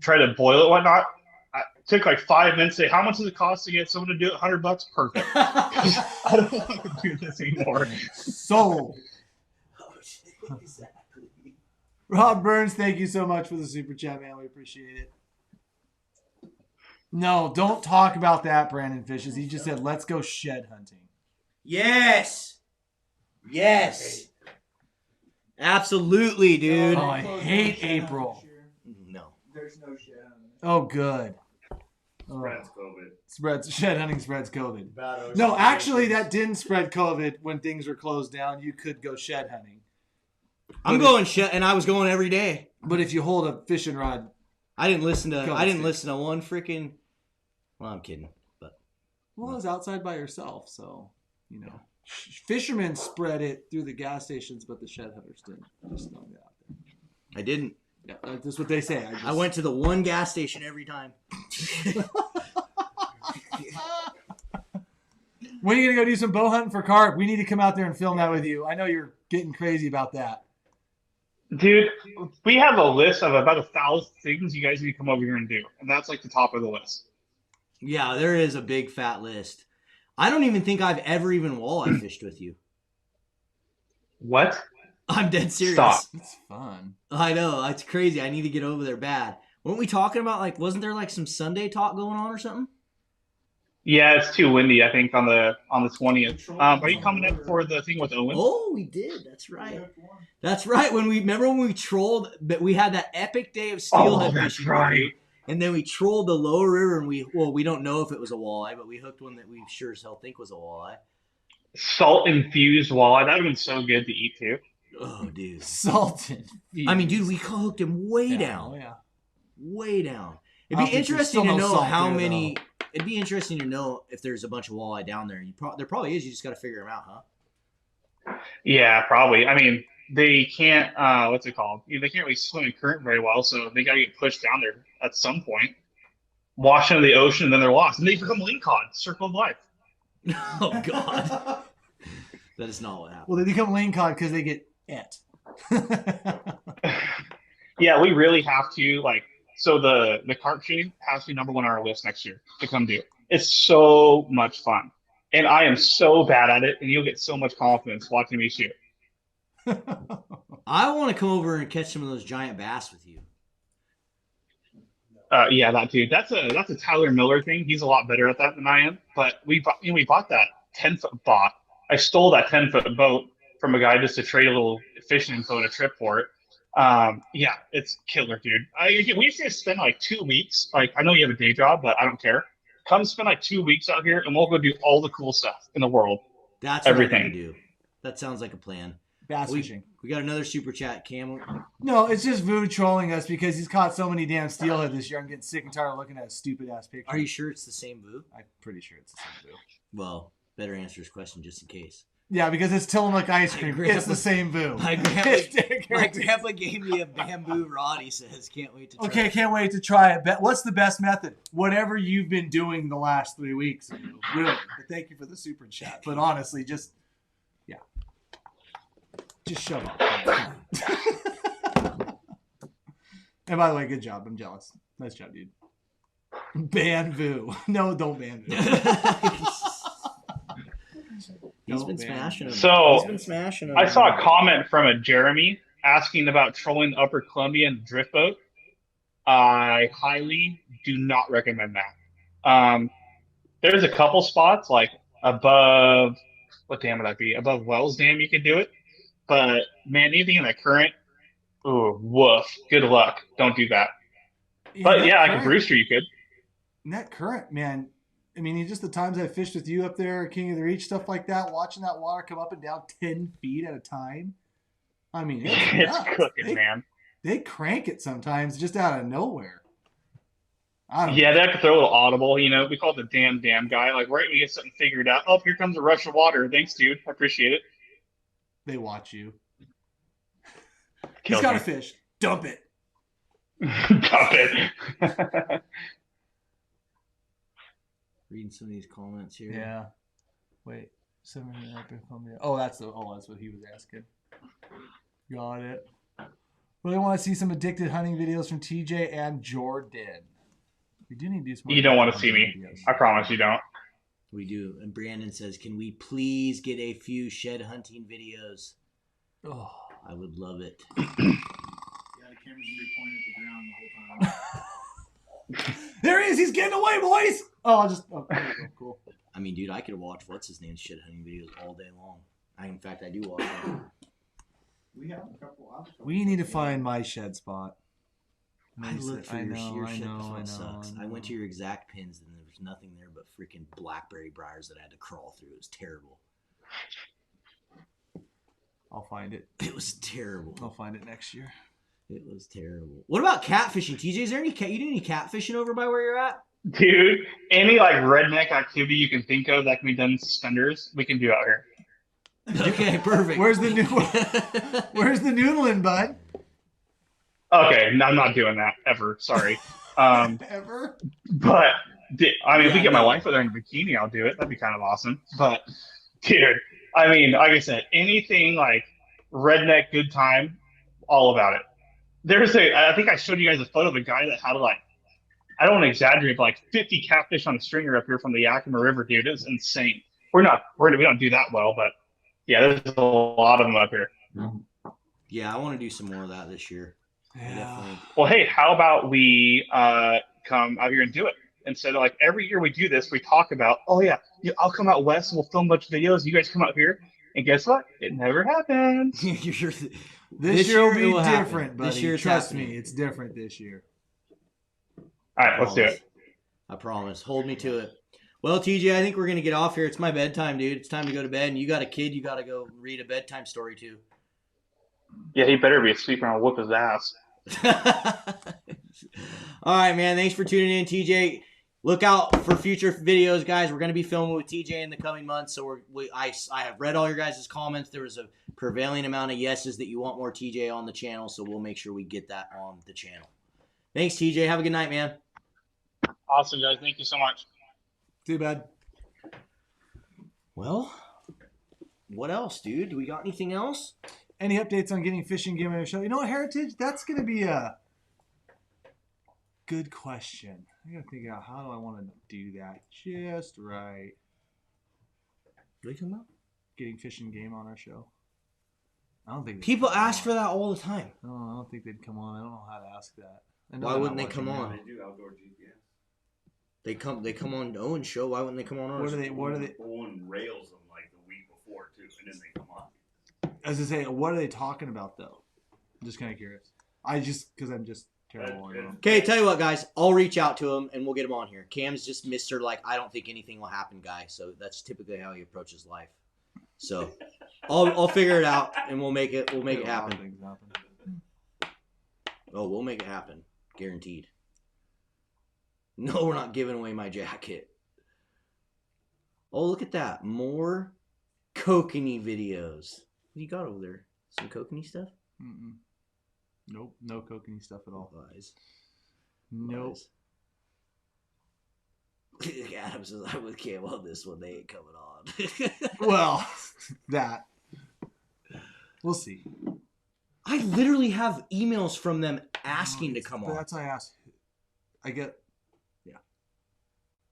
try to boil it and whatnot. It took like 5 minutes. Say, how much does it cost to get someone to do it? $100. Perfect. I don't want to do this anymore. Sold. Oh, shit, exactly. Rob Burns, thank you so much for the super chat, man. We appreciate it. No, don't talk about that, Brandon Fishes. He just said, let's go shed hunting. Yes. Yes. Absolutely, dude. Oh, I hate April. No. There's no shed hunting. Oh, good. Oh. Spreads COVID. Shed hunting spreads COVID. Bad ocean No, actually, conditions. that didn't spread COVID when things were closed down. You could go shed hunting. I'm going shed, and I was going every day. But if you hold a fishing rod, I didn't listen to. Go I didn't stick. listen to one freaking. Well, I'm kidding, but well, it's outside by yourself, so you know. Fishermen spread it through the gas stations, but the shed hunters didn't. Just throwing it out there. I didn't. Yeah, that's what they say. I went to the one gas station every time. When are you gonna go do some bow hunting for carp? We need to come out there and film that with you. I know you're getting crazy about that. Dude, we have a list of about 1,000 things you guys need to come over here and do, and that's like the top of the list. Yeah, there is a big fat list. I don't even think I've ever even walleye fished with you. What? I'm dead serious. Stop. It's fun. I know, it's crazy. I need to get over there bad. Weren't we talking about wasn't there some Sunday talk going on or something? Yeah, it's too windy, I think, on the 20th. Are you coming up for the thing with Owen? Oh, we did. That's right. That's right. When we trolled, but we had that epic day of steelhead that's fishing. right. And then we trolled the lower river, and we don't know if it was a walleye, but we hooked one that we sure as hell think was a walleye. Salt infused walleye. That would have been so good to eat too. Oh, dude. Salted. I mean, dude, we hooked him way down. Oh, yeah. Way down. I It'd don't be think there's interesting still to no know salt how there, many. though. It'd be interesting to know if there's a bunch of walleye down there. There probably is. You just got to figure them out, huh? Yeah, probably. I mean, they can't. What's it called? They can't really swim in current very well, so they got to get pushed down there at some point. Wash into the ocean, and then they're lost, and they become lingcod. Circle of life. Oh God, that is not what happened. Well, they become lane cod because they get et. Yeah, we really have to So the carp shooting has to be #1 on our list next year to come do. It's so much fun, and I am so bad at it, and you'll get so much confidence watching me shoot. I want to come over and catch some of those giant bass with you. Yeah, that dude. That's a Tyler Miller thing. He's a lot better at that than I am. But we bought that 10-foot boat. I stole that 10-foot boat from a guy just to trade a little fishing info and a trip for it. Yeah, it's killer, dude. We used to spend 2 weeks. I know you have a day job, but I don't care. Come spend 2 weeks out here, and we'll go do all the cool stuff in the world. That's everything. What I'm gonna do. That sounds like a plan. Bass fishing. We got another super chat, Cam. No, it's just Vu trolling us because he's caught so many damn steelhead this year. I'm getting sick and tired of looking at his stupid ass picture. Are you sure it's the same Vu? I'm pretty sure it's the same Vu. Well, better answer his question just in case. Yeah, because it's Tillamook ice cream. grandpa- It's the same Vu. My grandpa gave me a bamboo rod. He says, "Can't wait to try." Okay, can't wait to try it. What's the best method? Whatever you've been doing the last 3 weeks. Really. But thank you for the super chat. But honestly, just shove off. And by the way, good job. I'm jealous. Nice job, dude. Ban Vu. No, don't ban Vu. He's been smashing them. So, He's been smashing them. I saw a comment from a Jeremy asking about trolling Upper Columbia and drift boat. I highly do not recommend that. There's a couple spots above, what dam would that be? Above Wells Dam, you could do it. But man, anything in the current, ooh, woof. Good luck. Don't do that. But yeah, like a Brewster, you could. And that current, man. I mean, just the times I fished with you up there, King of the Reach, stuff like that, watching that water come up and down 10 feet at a time. I mean, it's cooking, man. They crank it sometimes just out of nowhere. Yeah, they have to throw a little audible. We call it the damn guy. Right when we get something figured out, oh, here comes a rush of water. Thanks, dude. I appreciate it. They watch you. Kill He's got me. a fish. Dump it. Dump it. Reading some of these comments here. Yeah. Wait. Oh, that's what he was asking. Got it. Really want to see some addicted hunting videos from TJ and Jordan. We do need to do some more. You don't want to see me. videos. I promise you don't. We do. And Brandon says, "Can we please get a few shed hunting videos?" Oh. I would love it. Yeah, the camera's gonna be pointed at the ground the whole time. There he is. He's getting away, boys. Oh, there you go. Cool. I mean, dude, I could watch what's his name shed hunting videos all day long. In fact, I do watch them. We have a couple. We need to find my shed spot. I looked for your shit I sucks. know. I went to your exact pins and there was nothing there but freaking blackberry briars that I had to crawl through. It was terrible. I'll find it. It was terrible. I'll find it next year. It was terrible. What about catfishing, TJ? Is there any you do any catfishing over by where you're at? Dude, any like redneck activity you can think of that can be done in suspenders, we can do out here. Okay, perfect. Where's the new Where's the noodling, bud? Okay, no, I'm not doing that ever. Sorry. Ever? But I mean, if we Yeah, get my no. wife there in a bikini, I'll do it. That'd be kind of awesome. But dude, I mean, like I said, anything like redneck good time, all about it. I think I showed you guys a photo of a guy that had like, I don't want to exaggerate, but like 50 catfish on a stringer up here from the Yakima River, dude. It was insane. We don't do that well, but yeah, there's a lot of them up here. Yeah, I want to do some more of that this year. Yeah. Definitely. Well, hey, how about we come out here and do it? Instead of like every year we do this, we talk about, oh yeah, I'll come out west and we'll film a bunch of videos. You guys come out here, and guess what? It never happens. This year will be it happen. different, buddy. This year it's Trust happening. me, it's different this year. All right, let's do it. I promise. Hold me to it. Well, TJ, I think we're gonna get off here. It's my bedtime, dude. It's time to go to bed. And you got a kid, you got to go read a bedtime story too. Yeah, he better be asleep and I'll whoop his ass. All right, man. Thanks for tuning in, TJ. Look out for future videos, guys. We're going to be filming with TJ in the coming months. So I have read all your guys' comments. There was a prevailing amount of yeses that you want more TJ on the channel. So we'll make sure we get that on the channel. Thanks, TJ. Have a good night, man. Awesome, guys. Thank you so much. Too bad. Well, what else, dude? Do we got anything else? Any updates on getting fishing game on the show? You know what, Heritage? That's going to be a good question. I got to figure out how do I want to do that just right. What are you talking about? Getting fishing game on our show. I don't think People ask for that all the time. No, I don't think they'd come on. I don't know how to ask that. Why wouldn't they come on? They do outdoor GPS. They come on Owen's show. Why wouldn't they come on ours? What are they? Owen rails them like the week before too, and then they come on. As I say, what are they talking about though? I'm just kind of curious. Because I'm just terrible on them. Okay, tell you what, guys. I'll reach out to him and we'll get him on here. Cam's just Mr. Like, I don't think anything will happen guy. So that's typically how he approaches life. So I'll figure it out and we'll make it happen. Oh, we'll make it happen. Guaranteed. No, we're not giving away my jacket. Oh, look at that. More kokanee videos. What do you got over there? Some kokanee stuff? Mm-mm. Nope. No kokanee stuff at all. Lies. Nope. Lies. Adam says, I'm with Cam on this one. They ain't coming on. Well, that. We'll see. I literally have emails from them asking to come on. That's why I asked.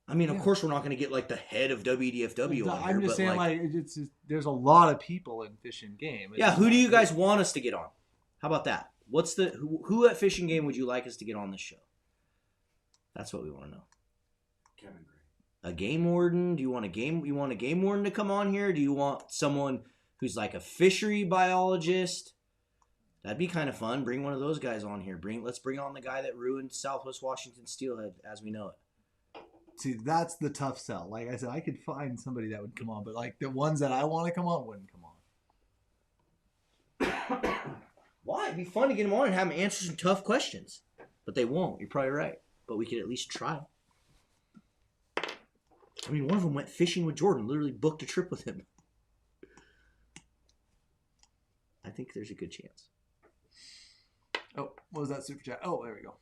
I mean, of course, we're not going to get like the head of WDFW on here. I'm just but saying, like, there's a lot of people in Fish and Game. Yeah, who do you guys want us to get on? How about that? What's the who at Fish and Game would you like us to get on this show? That's what we want to know. Kevin Gray. A game warden? Do you want a game warden to come on here? Do you want someone who's like a fishery biologist? That'd be kind of fun. Bring one of those guys on here. Let's bring on the guy that ruined Southwest Washington steelhead as we know it. See, that's the tough sell. Like I said, I could find somebody that would come on, but like the ones that I want to come on wouldn't come on. Why? It'd be fun to get them on and have them answer some tough questions. But they won't. You're probably right. But we could at least try. I mean, one of them went fishing with Jordan. Literally booked a trip with him. I think there's a good chance. Oh, what was that super chat? Oh, there we go.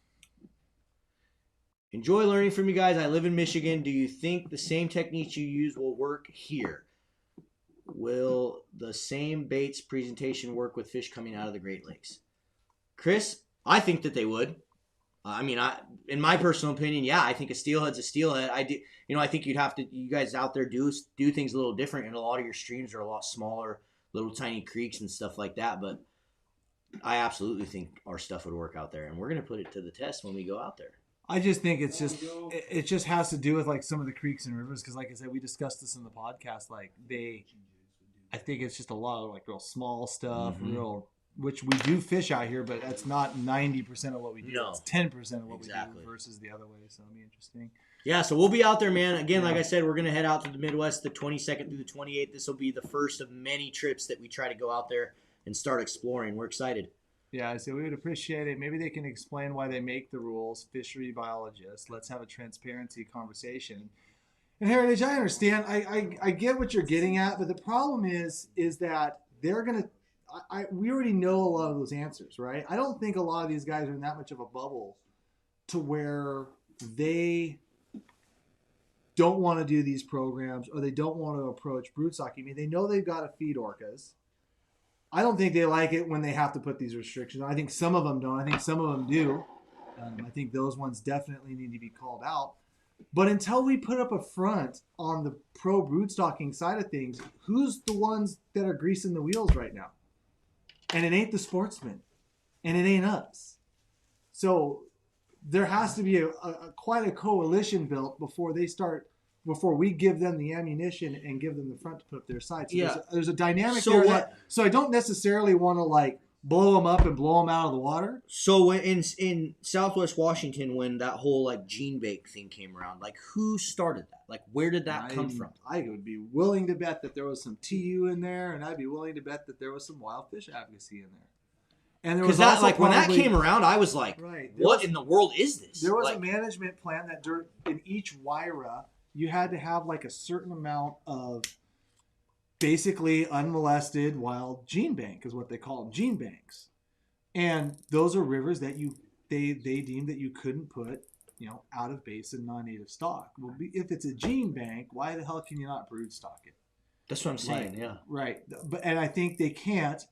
Enjoy learning from you guys. I live in Michigan. Do you think the same techniques you use will work here? Will the same baits presentation work with fish coming out of the Great Lakes? Chris, I think that they would. I mean, in my personal opinion, yeah, I think a steelhead's a steelhead. I think you guys out there do things a little different, and a lot of your streams are a lot smaller, little tiny creeks and stuff like that. But I absolutely think our stuff would work out there, and we're going to put it to the test when we go out there. I just think it just has to do with like some of the creeks and rivers, because like I said, we discussed this in the podcast. Like I think it's just a lot of like real small stuff, real which we do fish out here, but that's not 90% of what we do. No. It's 10% of what we Exactly. do versus the other way. So it'll be interesting. Yeah, so we'll be out there, man. Again, like I said, we're going to head out to the Midwest the 22nd through the 28th. This will be the first of many trips that we try to go out there and start exploring. We're excited. Yeah, so we would appreciate it. Maybe they can explain why they make the rules. Fishery biologists. Let's have a transparency conversation. And Heritage, I understand. I get what you're getting at, but the problem is that they're going to we already know a lot of those answers, right? I don't think a lot of these guys are in that much of a bubble to where they don't want to do these programs or they don't want to approach broodstock. I mean, they know they've got to feed orcas. I don't think they like it when they have to put these restrictions on. I think some of them don't. I think some of them do. I think those ones definitely need to be called out. But until we put up a front on the pro broodstocking side of things, who's the ones that are greasing the wheels right now? And it ain't the sportsmen, and it ain't us. So there has to be quite a coalition built before we give them the ammunition and give them the front to put up their sights. So there's a dynamic there. So I don't necessarily want to blow them up and blow them out of the water. So in Southwest Washington, when that whole gene bake thing came around, who started that? Where did that come from? I would be willing to bet that there was some TU in there, and I'd be willing to bet that there was some wild fish advocacy in there. And there was also when that came around, I was like, right, "What in the world is this?" There was a management plan that in each WIRA you had to have a certain amount of basically unmolested wild gene bank is what they call them, gene banks, and those are rivers that they deemed that you couldn't put out of basin non-native stock. Well, if it's a gene bank, why the hell can you not broodstock it? That's what I'm saying. Yeah, right. And I think they can't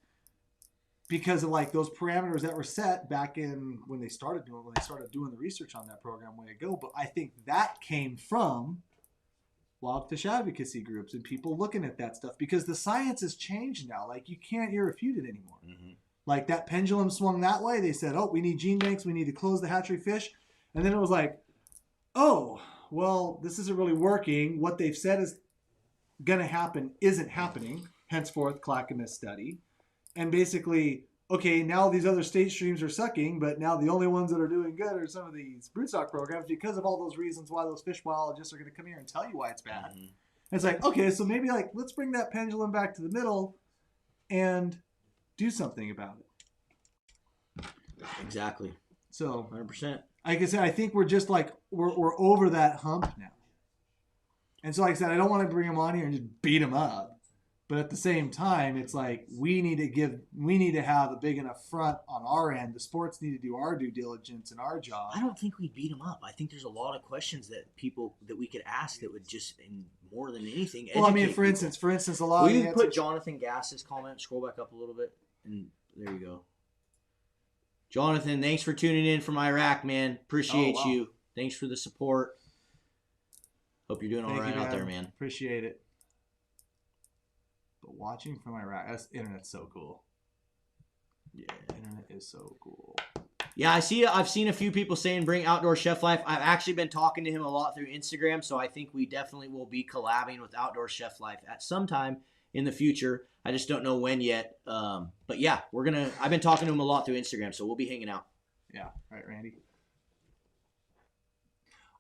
because of those parameters that were set back in when they started doing the research on that program way ago. But I think that came from wild fish advocacy groups and people looking at that stuff because the science has changed now. You can't irrefute it anymore. Mm-hmm. That pendulum swung that way. They said, "Oh, we need gene banks. We need to close the hatchery fish," and then it was "Oh, well, this isn't really working. What they've said is going to happen isn't happening." Henceforth, Clackamas study, and basically, okay, now these other state streams are sucking, but now the only ones that are doing good are some of these broodstock programs because of all those reasons why those fish biologists are going to come here and tell you why it's bad. Mm-hmm. It's okay, so maybe let's bring that pendulum back to the middle and do something about it. Exactly. So 100%. Like I said, I think we're just we're over that hump now. And so like I said, I don't want to bring them on here and just beat them up. But at the same time, it's we need to have a big enough front on our end. The sports need to do our due diligence and our job. I don't think we beat them up. I think there's a lot of questions that we could ask that would just, and more than anything, well, I mean, for instance, a lot of the answers. Put Jonathan Gass's comment. Scroll back up a little bit, and there you go. Jonathan, thanks for tuning in from Iraq, man. Appreciate you. Thanks for the support. Hope you're doing all right out there, man. Appreciate it. But watching from Iraq, internet's so cool. Yeah, internet is so cool. Yeah, I've seen a few people saying bring Outdoor Chef Life. I've actually been talking to him a lot through Instagram, so I think we definitely will be collabing with Outdoor Chef Life at some time in the future. I just don't know when yet. But yeah, I've been talking to him a lot through Instagram, so we'll be hanging out. Yeah, right, Randy.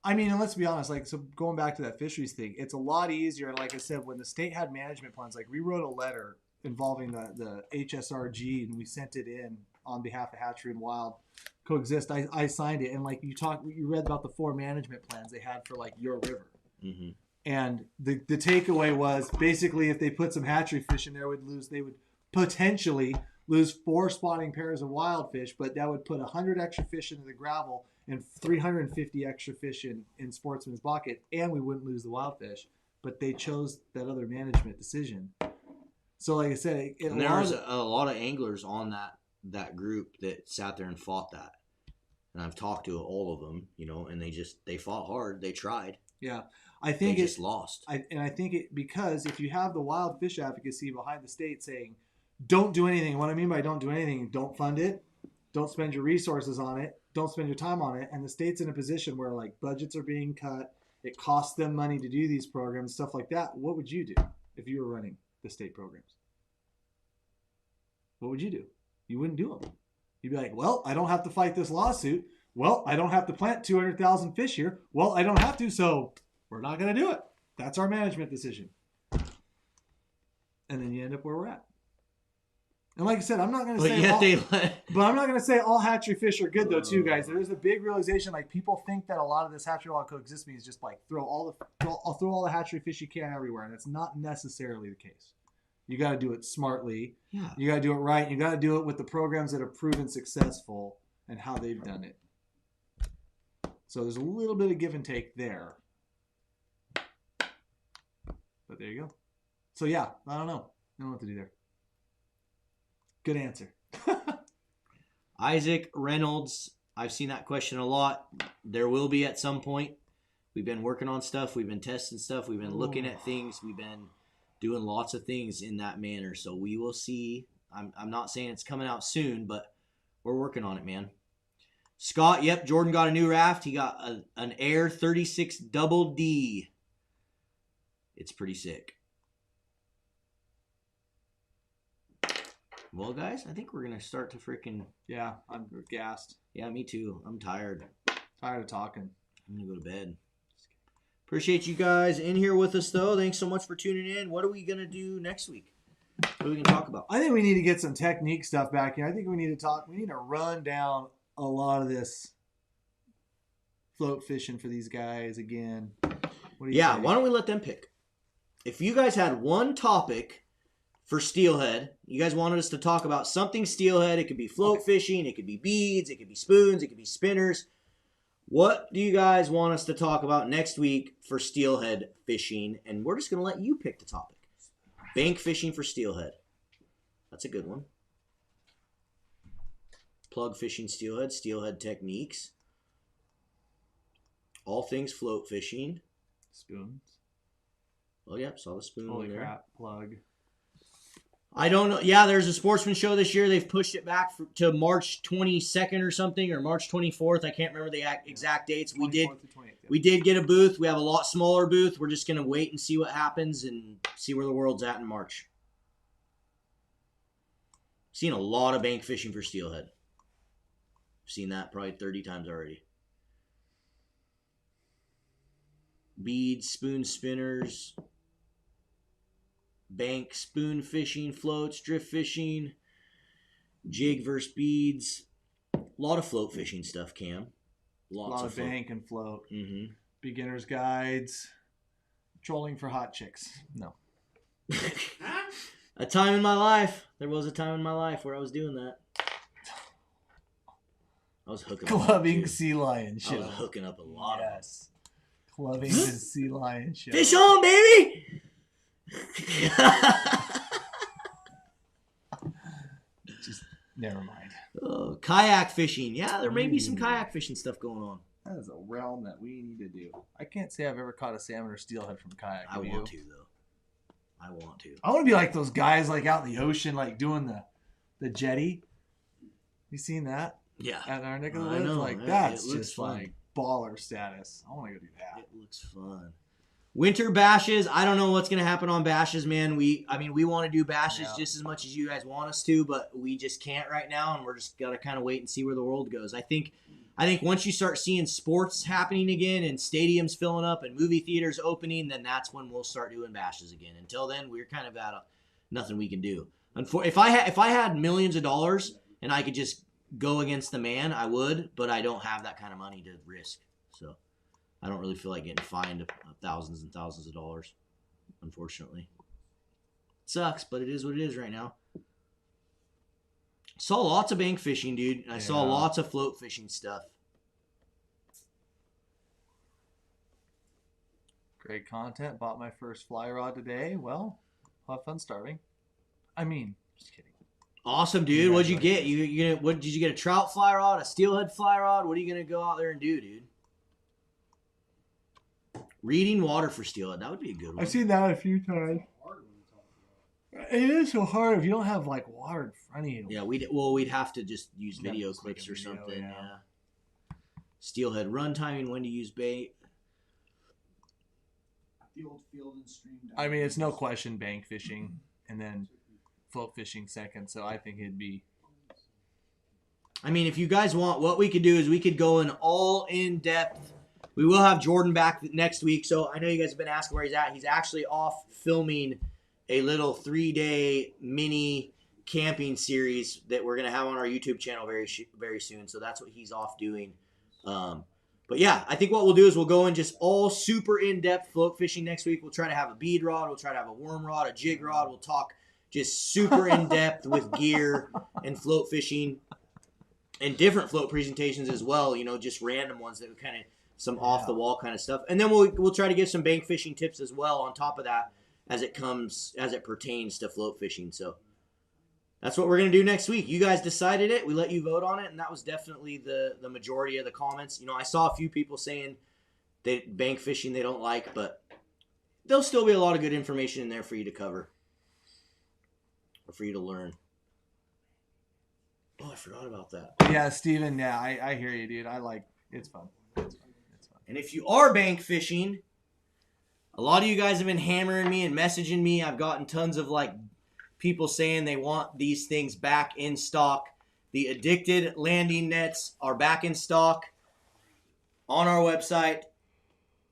I mean, and let's be honest, so going back to that fisheries thing, it's a lot easier. Like I said, when the state had management plans, we wrote a letter involving the HSRG and we sent it in on behalf of Hatchery and Wild Coexist. I signed it, and you read about the 4 management plans they had for your river. Mm-hmm. And the takeaway was basically if they put some hatchery fish in there, they would potentially lose 4 spawning pairs of wild fish, but that would put 100 extra fish into the gravel and 350 extra fish in Sportsman's Bucket, and we wouldn't lose the wild fish. But they chose that other management decision. So like I said, there was a lot of anglers on that group that sat there and fought that. And I've talked to all of them, and they fought hard. They tried. Yeah. I think they just lost. I think because if you have the wild fish advocacy behind the state saying, don't do anything. What I mean by don't do anything, don't fund it. Don't spend your resources on it. Don't spend your time on it. And the state's in a position where budgets are being cut. It costs them money to do these programs, stuff like that. What would you do if you were running the state programs? What would you do? you wouldn't do them. You'd be like, well, I don't have to fight this lawsuit. Well, I don't have to plant 200,000 fish here. Well, I don't have to, so we're not going to do it. That's our management decision. And then you end up where we're at. And like I said, I'm not going to say all hatchery fish are good though too, guys. There's a big realization, like people think that a lot of this hatchery law coexist means just like throw all the hatchery fish you can everywhere, and it's not necessarily the case. You got to do it smartly. Yeah. You got to do it right. You got to do it with the programs that have proven successful and how they've done it. So there's a little bit of give and take there. But there you go. So yeah, I don't know. I don't know what to do there. Good answer. Isaac Reynolds, I've seen that question a lot. There will be at some point. We've been working on stuff. We've been testing stuff. We've been looking at things. We've been doing lots of things in that manner. So we will see. I'm not saying it's coming out soon, but we're working on it, man. Scott, yep, Jordan got a new raft. He got an Air 36 Double D. It's pretty sick. Well, guys, I think we're going to start to freaking... Yeah, I'm gassed. Yeah, me too. I'm tired. Tired of talking. I'm going to go to bed. Appreciate you guys in here with us, though. Thanks so much for tuning in. What are we going to do next week? What are we going to talk about? I think we need to get some technique stuff back in. I think we need to run down a lot of this float fishing for these guys again. What do you think? Why don't we let them pick? If you guys had one topic for steelhead, you guys wanted us to talk about something steelhead. It could be float fishing, it could be beads, it could be spoons, it could be spinners. What do you guys want us to talk about next week for steelhead fishing? And we're just going to let you pick the topic. Bank fishing for steelhead. That's a good one. Plug fishing steelhead, steelhead techniques. All things float fishing. Spoons. Oh, yeah, saw the spoon Holy there. crap, plug. I don't know. Yeah, there's a sportsman show this year. They've pushed it back to March 22nd or something, or March 24th. I can't remember the exact dates. We did get a booth. We have a lot smaller booth. We're just going to wait and see what happens and see where the world's at in March. Seen a lot of bank fishing for steelhead. Seen that probably 30 times already. Beads, spoon spinners, bank spoon fishing, floats, drift fishing, jig versus beads. A lot of float fishing stuff, Cam. Lots of bank and float. Mm-hmm. Beginner's guides. Trolling for hot chicks. No. A time in my life. There was a time in my life where I was doing that. I was hooking up. Clubbing sea lion show. I was hooking up a lot of them. Clubbing the sea lion show. Fish on, baby! Just never mind. Oh, kayak fishing. Yeah, there may be some kayak fishing stuff going on. That is a realm that we need to do. I can't say I've ever caught a salmon or steelhead from a kayak. I want to, though. I want to. I want to be like those guys like out in the ocean, like doing the jetty. You seen that? Yeah. At our neck of the woods? Like, that's just like baller status. I want to go do that. It looks fun. Winter bashes. I don't know what's going to happen on bashes, man. We want to do bashes just as much as you guys want us to, but we just can't right now, and we're just got to kind of wait and see where the world goes. I think once you start seeing sports happening again and stadiums filling up and movie theaters opening, then that's when we'll start doing bashes again. Until then, we're kind of at nothing we can do. If I had millions of dollars and I could just go against the man, I would, but I don't have that kind of money to risk. So I don't really feel like getting fined thousands and thousands of dollars, unfortunately. It sucks, but it is what it is right now. Saw lots of bank fishing, dude. I saw lots of float fishing stuff. Great content. Bought my first fly rod today. Well, I'll have fun starving. I mean, just kidding. Awesome, dude. What'd you get? What did you get? A trout fly rod, a steelhead fly rod? What are you gonna go out there and do, dude? Reading water for steelhead. That would be a good one. I've seen that a few times. It is so hard if you don't have like water in front of you. Yeah, we'd have to just use video clips or something. Yeah. Steelhead run timing, when to use bait. The old field and stream. I mean, it's no question bank fishing and then float fishing second. So I think it'd be I mean, if you guys want, what we could do is we could go in all in depth. We will have Jordan back next week. So I know you guys have been asking where he's at. He's actually off filming a little 3-day mini camping series that we're going to have on our YouTube channel very soon. So that's what he's off doing. But yeah, I think what we'll do is we'll go in just all super in-depth float fishing next week. We'll try to have a bead rod. We'll try to have a worm rod, a jig rod. We'll talk just super in-depth with gear and float fishing and different float presentations as well. You know, just random ones that are kind of some off-the-wall kind of stuff. And then we'll try to give some bank fishing tips as well on top of that as it pertains to float fishing. So that's what we're going to do next week. You guys decided it. We let you vote on it, and that was definitely the majority of the comments. You know, I saw a few people saying that bank fishing they don't like, but there'll still be a lot of good information in there for you to cover or for you to learn. Oh, I forgot about that. Yeah, Steven, yeah, I hear you, dude. It's fun. It's fun. And if you are bank fishing, a lot of you guys have been hammering me and messaging me. I've gotten tons of people saying they want these things back in stock. The addicted landing nets are back in stock on our website.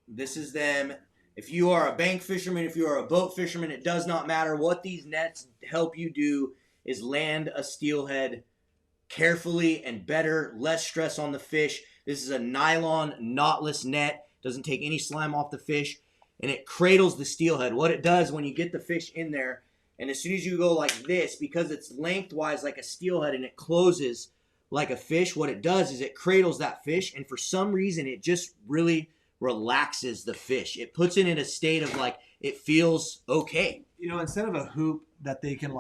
This is them. If you are a bank fisherman, if you are a boat fisherman, it does not matter. What these nets help you do is land a steelhead carefully and better, less stress on the fish. This is a nylon knotless net. Doesn't take any slime off the fish, and it cradles the steelhead. What it does when you get the fish in there, and as soon as you go like this, because it's lengthwise like a steelhead and it closes like a fish, what it does is it cradles that fish, and for some reason it just really relaxes the fish. It puts it in a state of it feels okay. You know, instead of a hoop that they can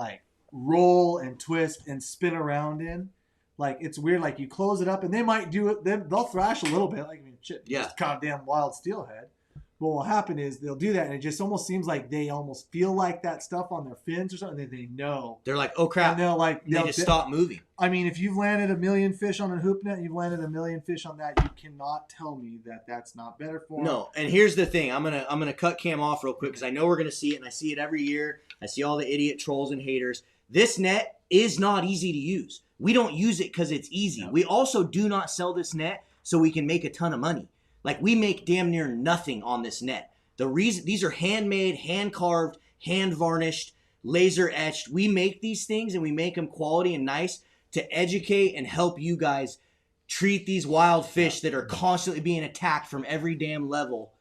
roll and twist and spin around in, it's weird. You close it up and they might do it. They'll thrash a little bit. Just goddamn wild steelhead. But what will happen is they'll do that, and it just almost seems like they almost feel like that stuff on their fins or something that they know. They're like, oh crap. And they just stop moving. I mean, if you've landed 1 million fish on a hoop net, you've landed 1 million fish on that. You cannot tell me that that's not better for them. No, and here's the thing. I'm gonna cut Cam off real quick because I know we're gonna see it, and I see it every year. I see all the idiot trolls and haters. This net is not easy to use. We don't use it because it's easy. No. We also do not sell this net so we can make a ton of money. We make damn near nothing on this net. The reason these are handmade, hand carved, hand varnished, laser etched. We make these things and we make them quality and nice to educate and help you guys treat these wild fish that are constantly being attacked from every damn level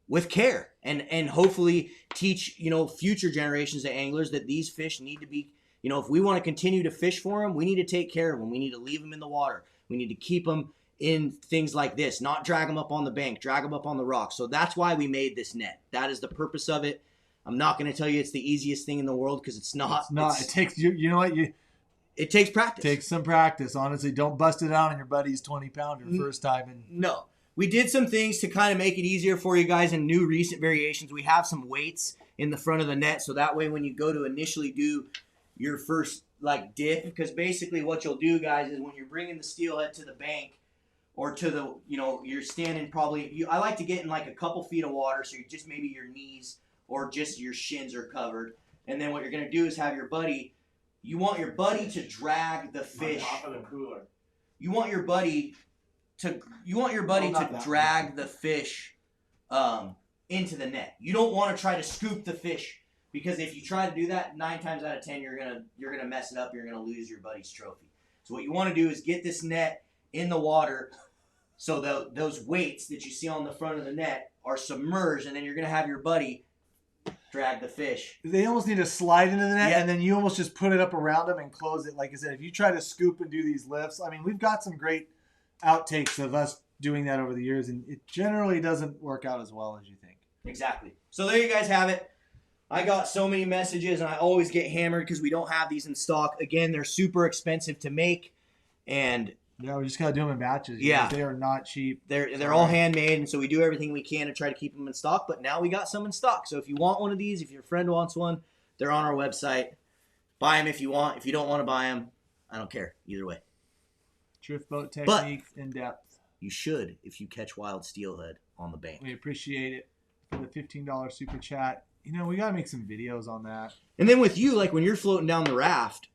with care and hopefully teach, future generations of anglers that these fish need to be, if we want to continue to fish for them, we need to take care of them. We need to leave them in the water. We need to keep them in things like this, not drag them up on the bank, drag them up on the rocks. So that's why we made this net. That is the purpose of it. I'm not going to tell you it's the easiest thing in the world because it's not. It's not. It takes you know what it takes practice. It takes some practice. Honestly, don't bust it out on your buddy's 20-pounder first time. No. We did some things to kind of make it easier for you guys in new recent variations. We have some weights in the front of the net, so that way when you go to initially do your first dip, because basically what you'll do, guys, is when you're bringing the steelhead to the bank, or to the, you're standing probably, I like to get in a couple feet of water, so you just maybe your knees or just your shins are covered. And then what you're going to do is have your buddy, you want your buddy to drag the fish. On top of the cooler. You want your buddy to drag the fish into the net. You don't want to try to scoop the fish, because if you try to do that, 9 times out of 10, you're gonna mess it up. You're going to lose your buddy's trophy. So what you want to do is get this net in the water, so those weights that you see on the front of the net are submerged, and then you're going to have your buddy drag the fish. They almost need to slide into the net, and then you almost just put it up around them and close it. Like I said, if you try to scoop and do these lifts, I mean, we've got some great outtakes of us doing that over the years, and it generally doesn't work out as well as you think. Exactly. So there you guys have it. I got so many messages, and I always get hammered because we don't have these in stock. Again, they're super expensive to make, and yeah, we just gotta do them in batches. Yeah, they are not cheap. They're all handmade, and so we do everything we can to try to keep them in stock. But now we got some in stock. So if you want one of these, if your friend wants one, they're on our website. Buy them if you want. If you don't want to buy them, I don't care. Either way. Drift boat technique in depth. You should if you catch wild steelhead on the bank. We appreciate it for the $15 super chat. We gotta make some videos on that. And then with you, when you're floating down the raft,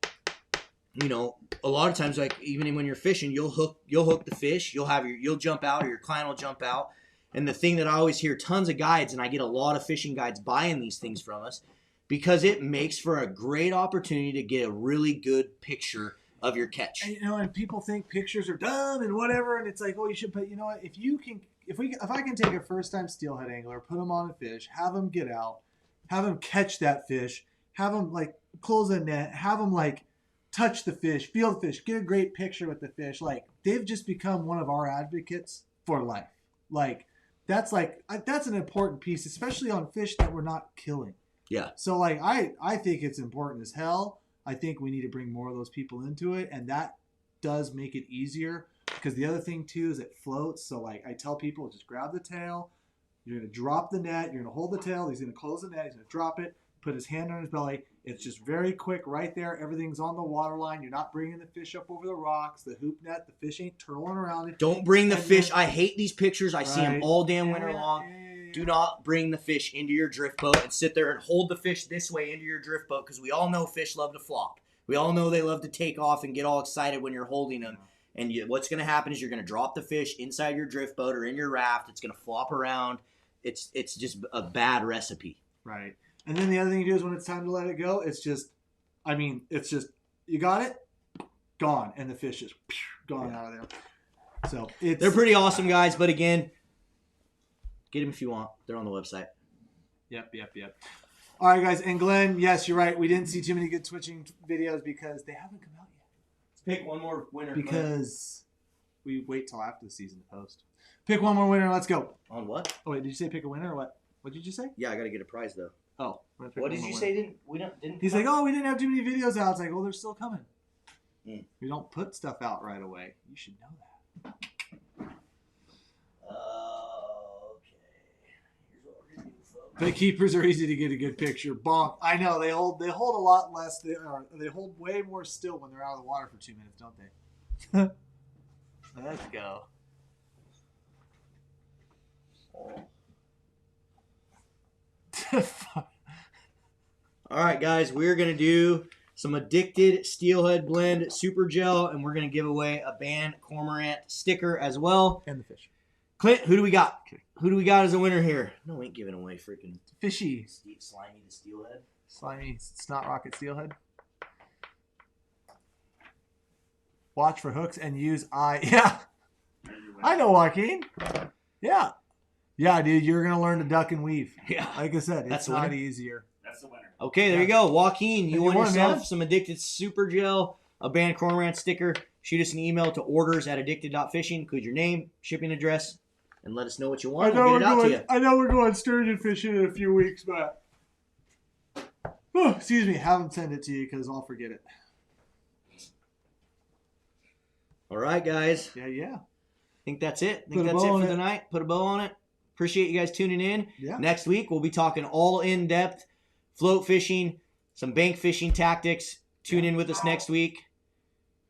you know, a lot of times, like even when you're fishing, you'll hook the fish, you'll jump out, or your client will jump out. And the thing that I always hear tons of guides, and I get a lot of fishing guides buying these things from us, because it makes for a great opportunity to get a really good picture of your catch. And, you know, and people think pictures are dumb and whatever, and it's like, oh, you should. But you know what? If I can take a first time steelhead angler, put him on a fish, have him get out, have him catch that fish, have him like close a net, have him like touch the fish, feel the fish, get a great picture with the fish. Like, they've just become one of our advocates for life. Like that's an important piece, especially on fish that we're not killing. Yeah. So like I think it's important as hell. I think we need to bring more of those people into it, and that does make it easier, because the other thing too is it floats. So like I tell people, just grab the tail, you're going to drop the net, you're going to hold the tail, he's going to close the net, he's going to drop it, put his hand on his belly. It's just very quick right there. Everything's on the water line. You're not bringing the fish up over the rocks, the hoop net, the fish ain't twirling around it. Don't bring the fish. I hate these pictures. I see them all damn winter long. Yeah. Do not bring the fish into your drift boat and sit there and hold the fish this way into your drift boat, because we all know fish love to flop. We all know they love to take off and get all excited when you're holding them. And what's going to happen is you're going to drop the fish inside your drift boat or in your raft. It's going to flop around. It's just a bad recipe. Right. And then the other thing you do is when it's time to let it go, it's just, you got it, gone. And the fish is gone out of there. So they're pretty awesome guys. But again, get them if you want. They're on the website. Yep. All right, guys. And Glenn, yes, you're right. We didn't see too many good switching videos because they haven't come out yet. Let's pick one more winner. Because we wait till after the season to post. Pick one more winner. Let's go. On what? Oh, wait. Did you say pick a winner or what? What did you say? Yeah, I got to get a prize, though. Oh. What did you say? Didn't He's like, oh, we didn't have too many videos out. It's like, oh, they're still coming. Mm. We don't put stuff out right away. You should know that. Okay. Here's what we're going to do, folks. The keepers are easy to get a good picture. Bonk. I know they hold a lot less. They hold way more still when they're out of the water for 2 minutes, don't they? Let's go. All right, guys, we're going to do some Addicted Steelhead Blend Super Gel, and we're going to give away a Band Cormorant sticker as well. And the fish. Clint, who do we got? Who do we got as a winner here? No, we ain't giving away freaking Fishy. Slimy the Steelhead. Slimy Snot Rocket Steelhead. Watch for hooks and use eye. Yeah. I know, Joaquin. Yeah. Yeah, dude, you're going to learn to duck and weave. Yeah. Like I said, That's it's the not winner. easier. That's the winner. Okay, there you go. Joaquin, you won won, yourself man. some Addicted Super Gel, a Band Cormorant sticker. Shoot us an email to orders@addicted.fishing. Include your name, shipping address, and let us know what you want. We'll get it out to you. I know we're going sturgeon fishing in a few weeks, but excuse me, haven't sent it to you because I'll forget it. All right, guys. Yeah. I think that's it. Put a bow for on the it. night. Put a bow on it. Appreciate you guys tuning in. Yeah. Next week, we'll be talking all in-depth float fishing, some bank fishing tactics. Tune in with us next week.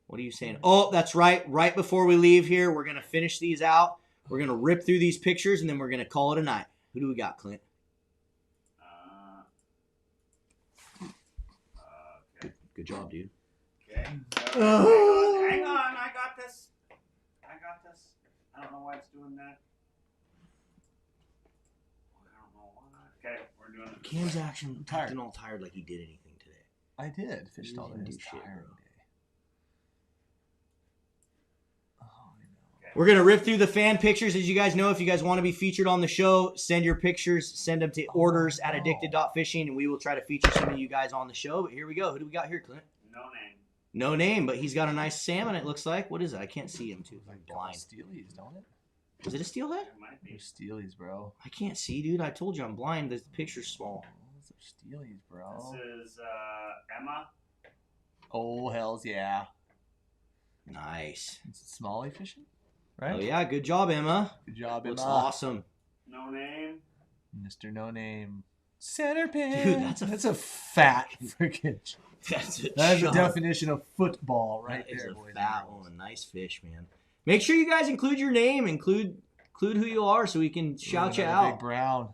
What are you saying? Oh, that's right. Right before we leave here, we're going to finish these out. We're going to rip through these pictures, and then we're going to call it a night. Who do we got, Clint? Okay. Good job, dude. Okay. Hang on. I got this. I don't know why it's doing that. I don't know why. Okay, we're doing it. Cam's acting tired. all tired like he did anything today. I did. Fished all day. didn't do It's shit, tiring bro. day. Oh, I know. We're going to rip through the fan pictures. As you guys know, if you guys want to be featured on the show, send your pictures. Send them to orders@addicted.fishing, and we will try to feature some of you guys on the show. But here we go. Who do we got here, Clint? No name. No name, but he's got a nice salmon, it looks like. What is it? I can't see him, too. I'm blind. Steelies, don't it? Is it a steelhead? It might They're be. steelies, bro. I can't see, dude. I told you I'm blind. The picture's small. Those are steelies, bro. This is Emma. Oh, hells yeah. Nice. It's smallie fishing, right? Oh, yeah. Good job, Emma. Good job, Looks Emma. awesome. No name. Mr. No Name. Center pin. Dude, that's a fat freaking. That's a That is the chunk. definition of football right That is there, a boys and fat girls. one. Nice fish, man. Make sure you guys include your name. Include who you are so we can shout you Another out. Big brown.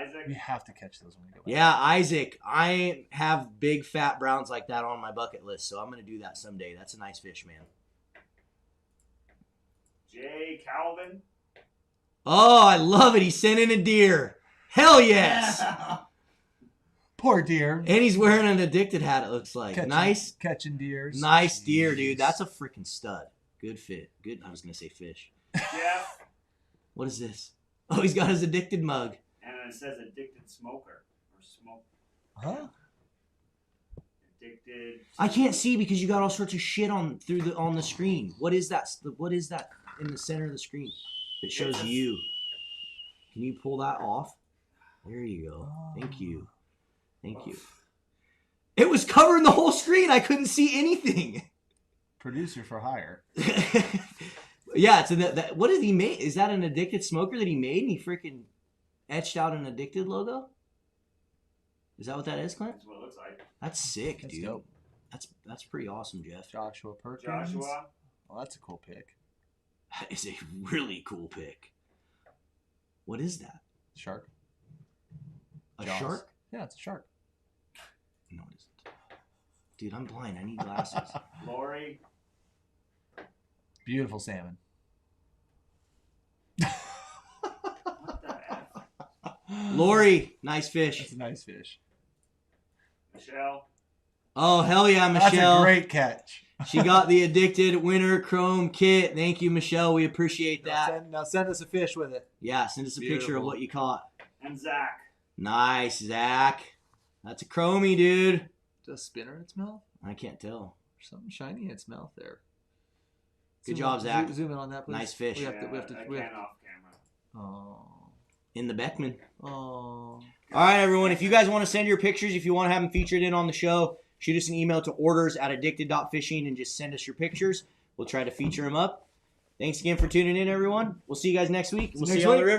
Isaac. We have to catch those when we go back. Yeah, Isaac. I have big fat browns like that on my bucket list, so I'm going to do that someday. That's a nice fish, man. Jay Calvin. Oh, I love it. He sent in a deer. Hell yes. Poor deer. And he's wearing an addicted hat, it looks like. Nice. Catching deers. Nice deer, dude. That's a freaking stud. Good fit. Good. I was going to say fish. Jeff. What is this? Oh, he's got his addicted mug. And it says addicted smoker. Or smoke. Huh? Addicted. I can't see because you got all sorts of shit on the screen. What is that? What is that in the center of the screen that shows you? Can you pull that off? There you go. Thank you. Thank you. It was covering the whole screen. I couldn't see anything. Producer for hire. Yeah, it's what did he make? Is that an addicted smoker that he made and he freaking etched out an addicted logo? Is that what that is, Clint? That's what it looks like. That's sick, That's dude. dope. That's pretty awesome, Jeff. Joshua Perkins. Joshua. Well, that's a cool pick. That is a really cool pick. What is that? Shark. A Jaws. shark? Yeah, it's a shark. No, it isn't. Dude, I'm blind. I need glasses. Lori. Beautiful salmon. What the F? Lori, nice fish. That's a nice fish. Michelle. Oh, hell yeah, That's Michelle. a great catch. She got the Addicted Winter Chrome kit. Thank you, Michelle. We appreciate that. Now send us a fish with it. Yeah, send us a picture of Beautiful. what you caught. And Zach. Nice, Zach. That's a chromie, dude. Does spinner in its mouth? I can't tell. There's something shiny in its mouth there. Good job, Zach. Zoom in on that, please. Nice fish. We have to. I can't off camera. Oh. In the Beckman. Oh. All right, everyone. If you guys want to send your pictures, if you want to have them featured in on the show, shoot us an email to orders@addicted.fishing and just send us your pictures. We'll try to feature them up. Thanks again for tuning in, everyone. We'll see you guys next week. We'll see you on the river.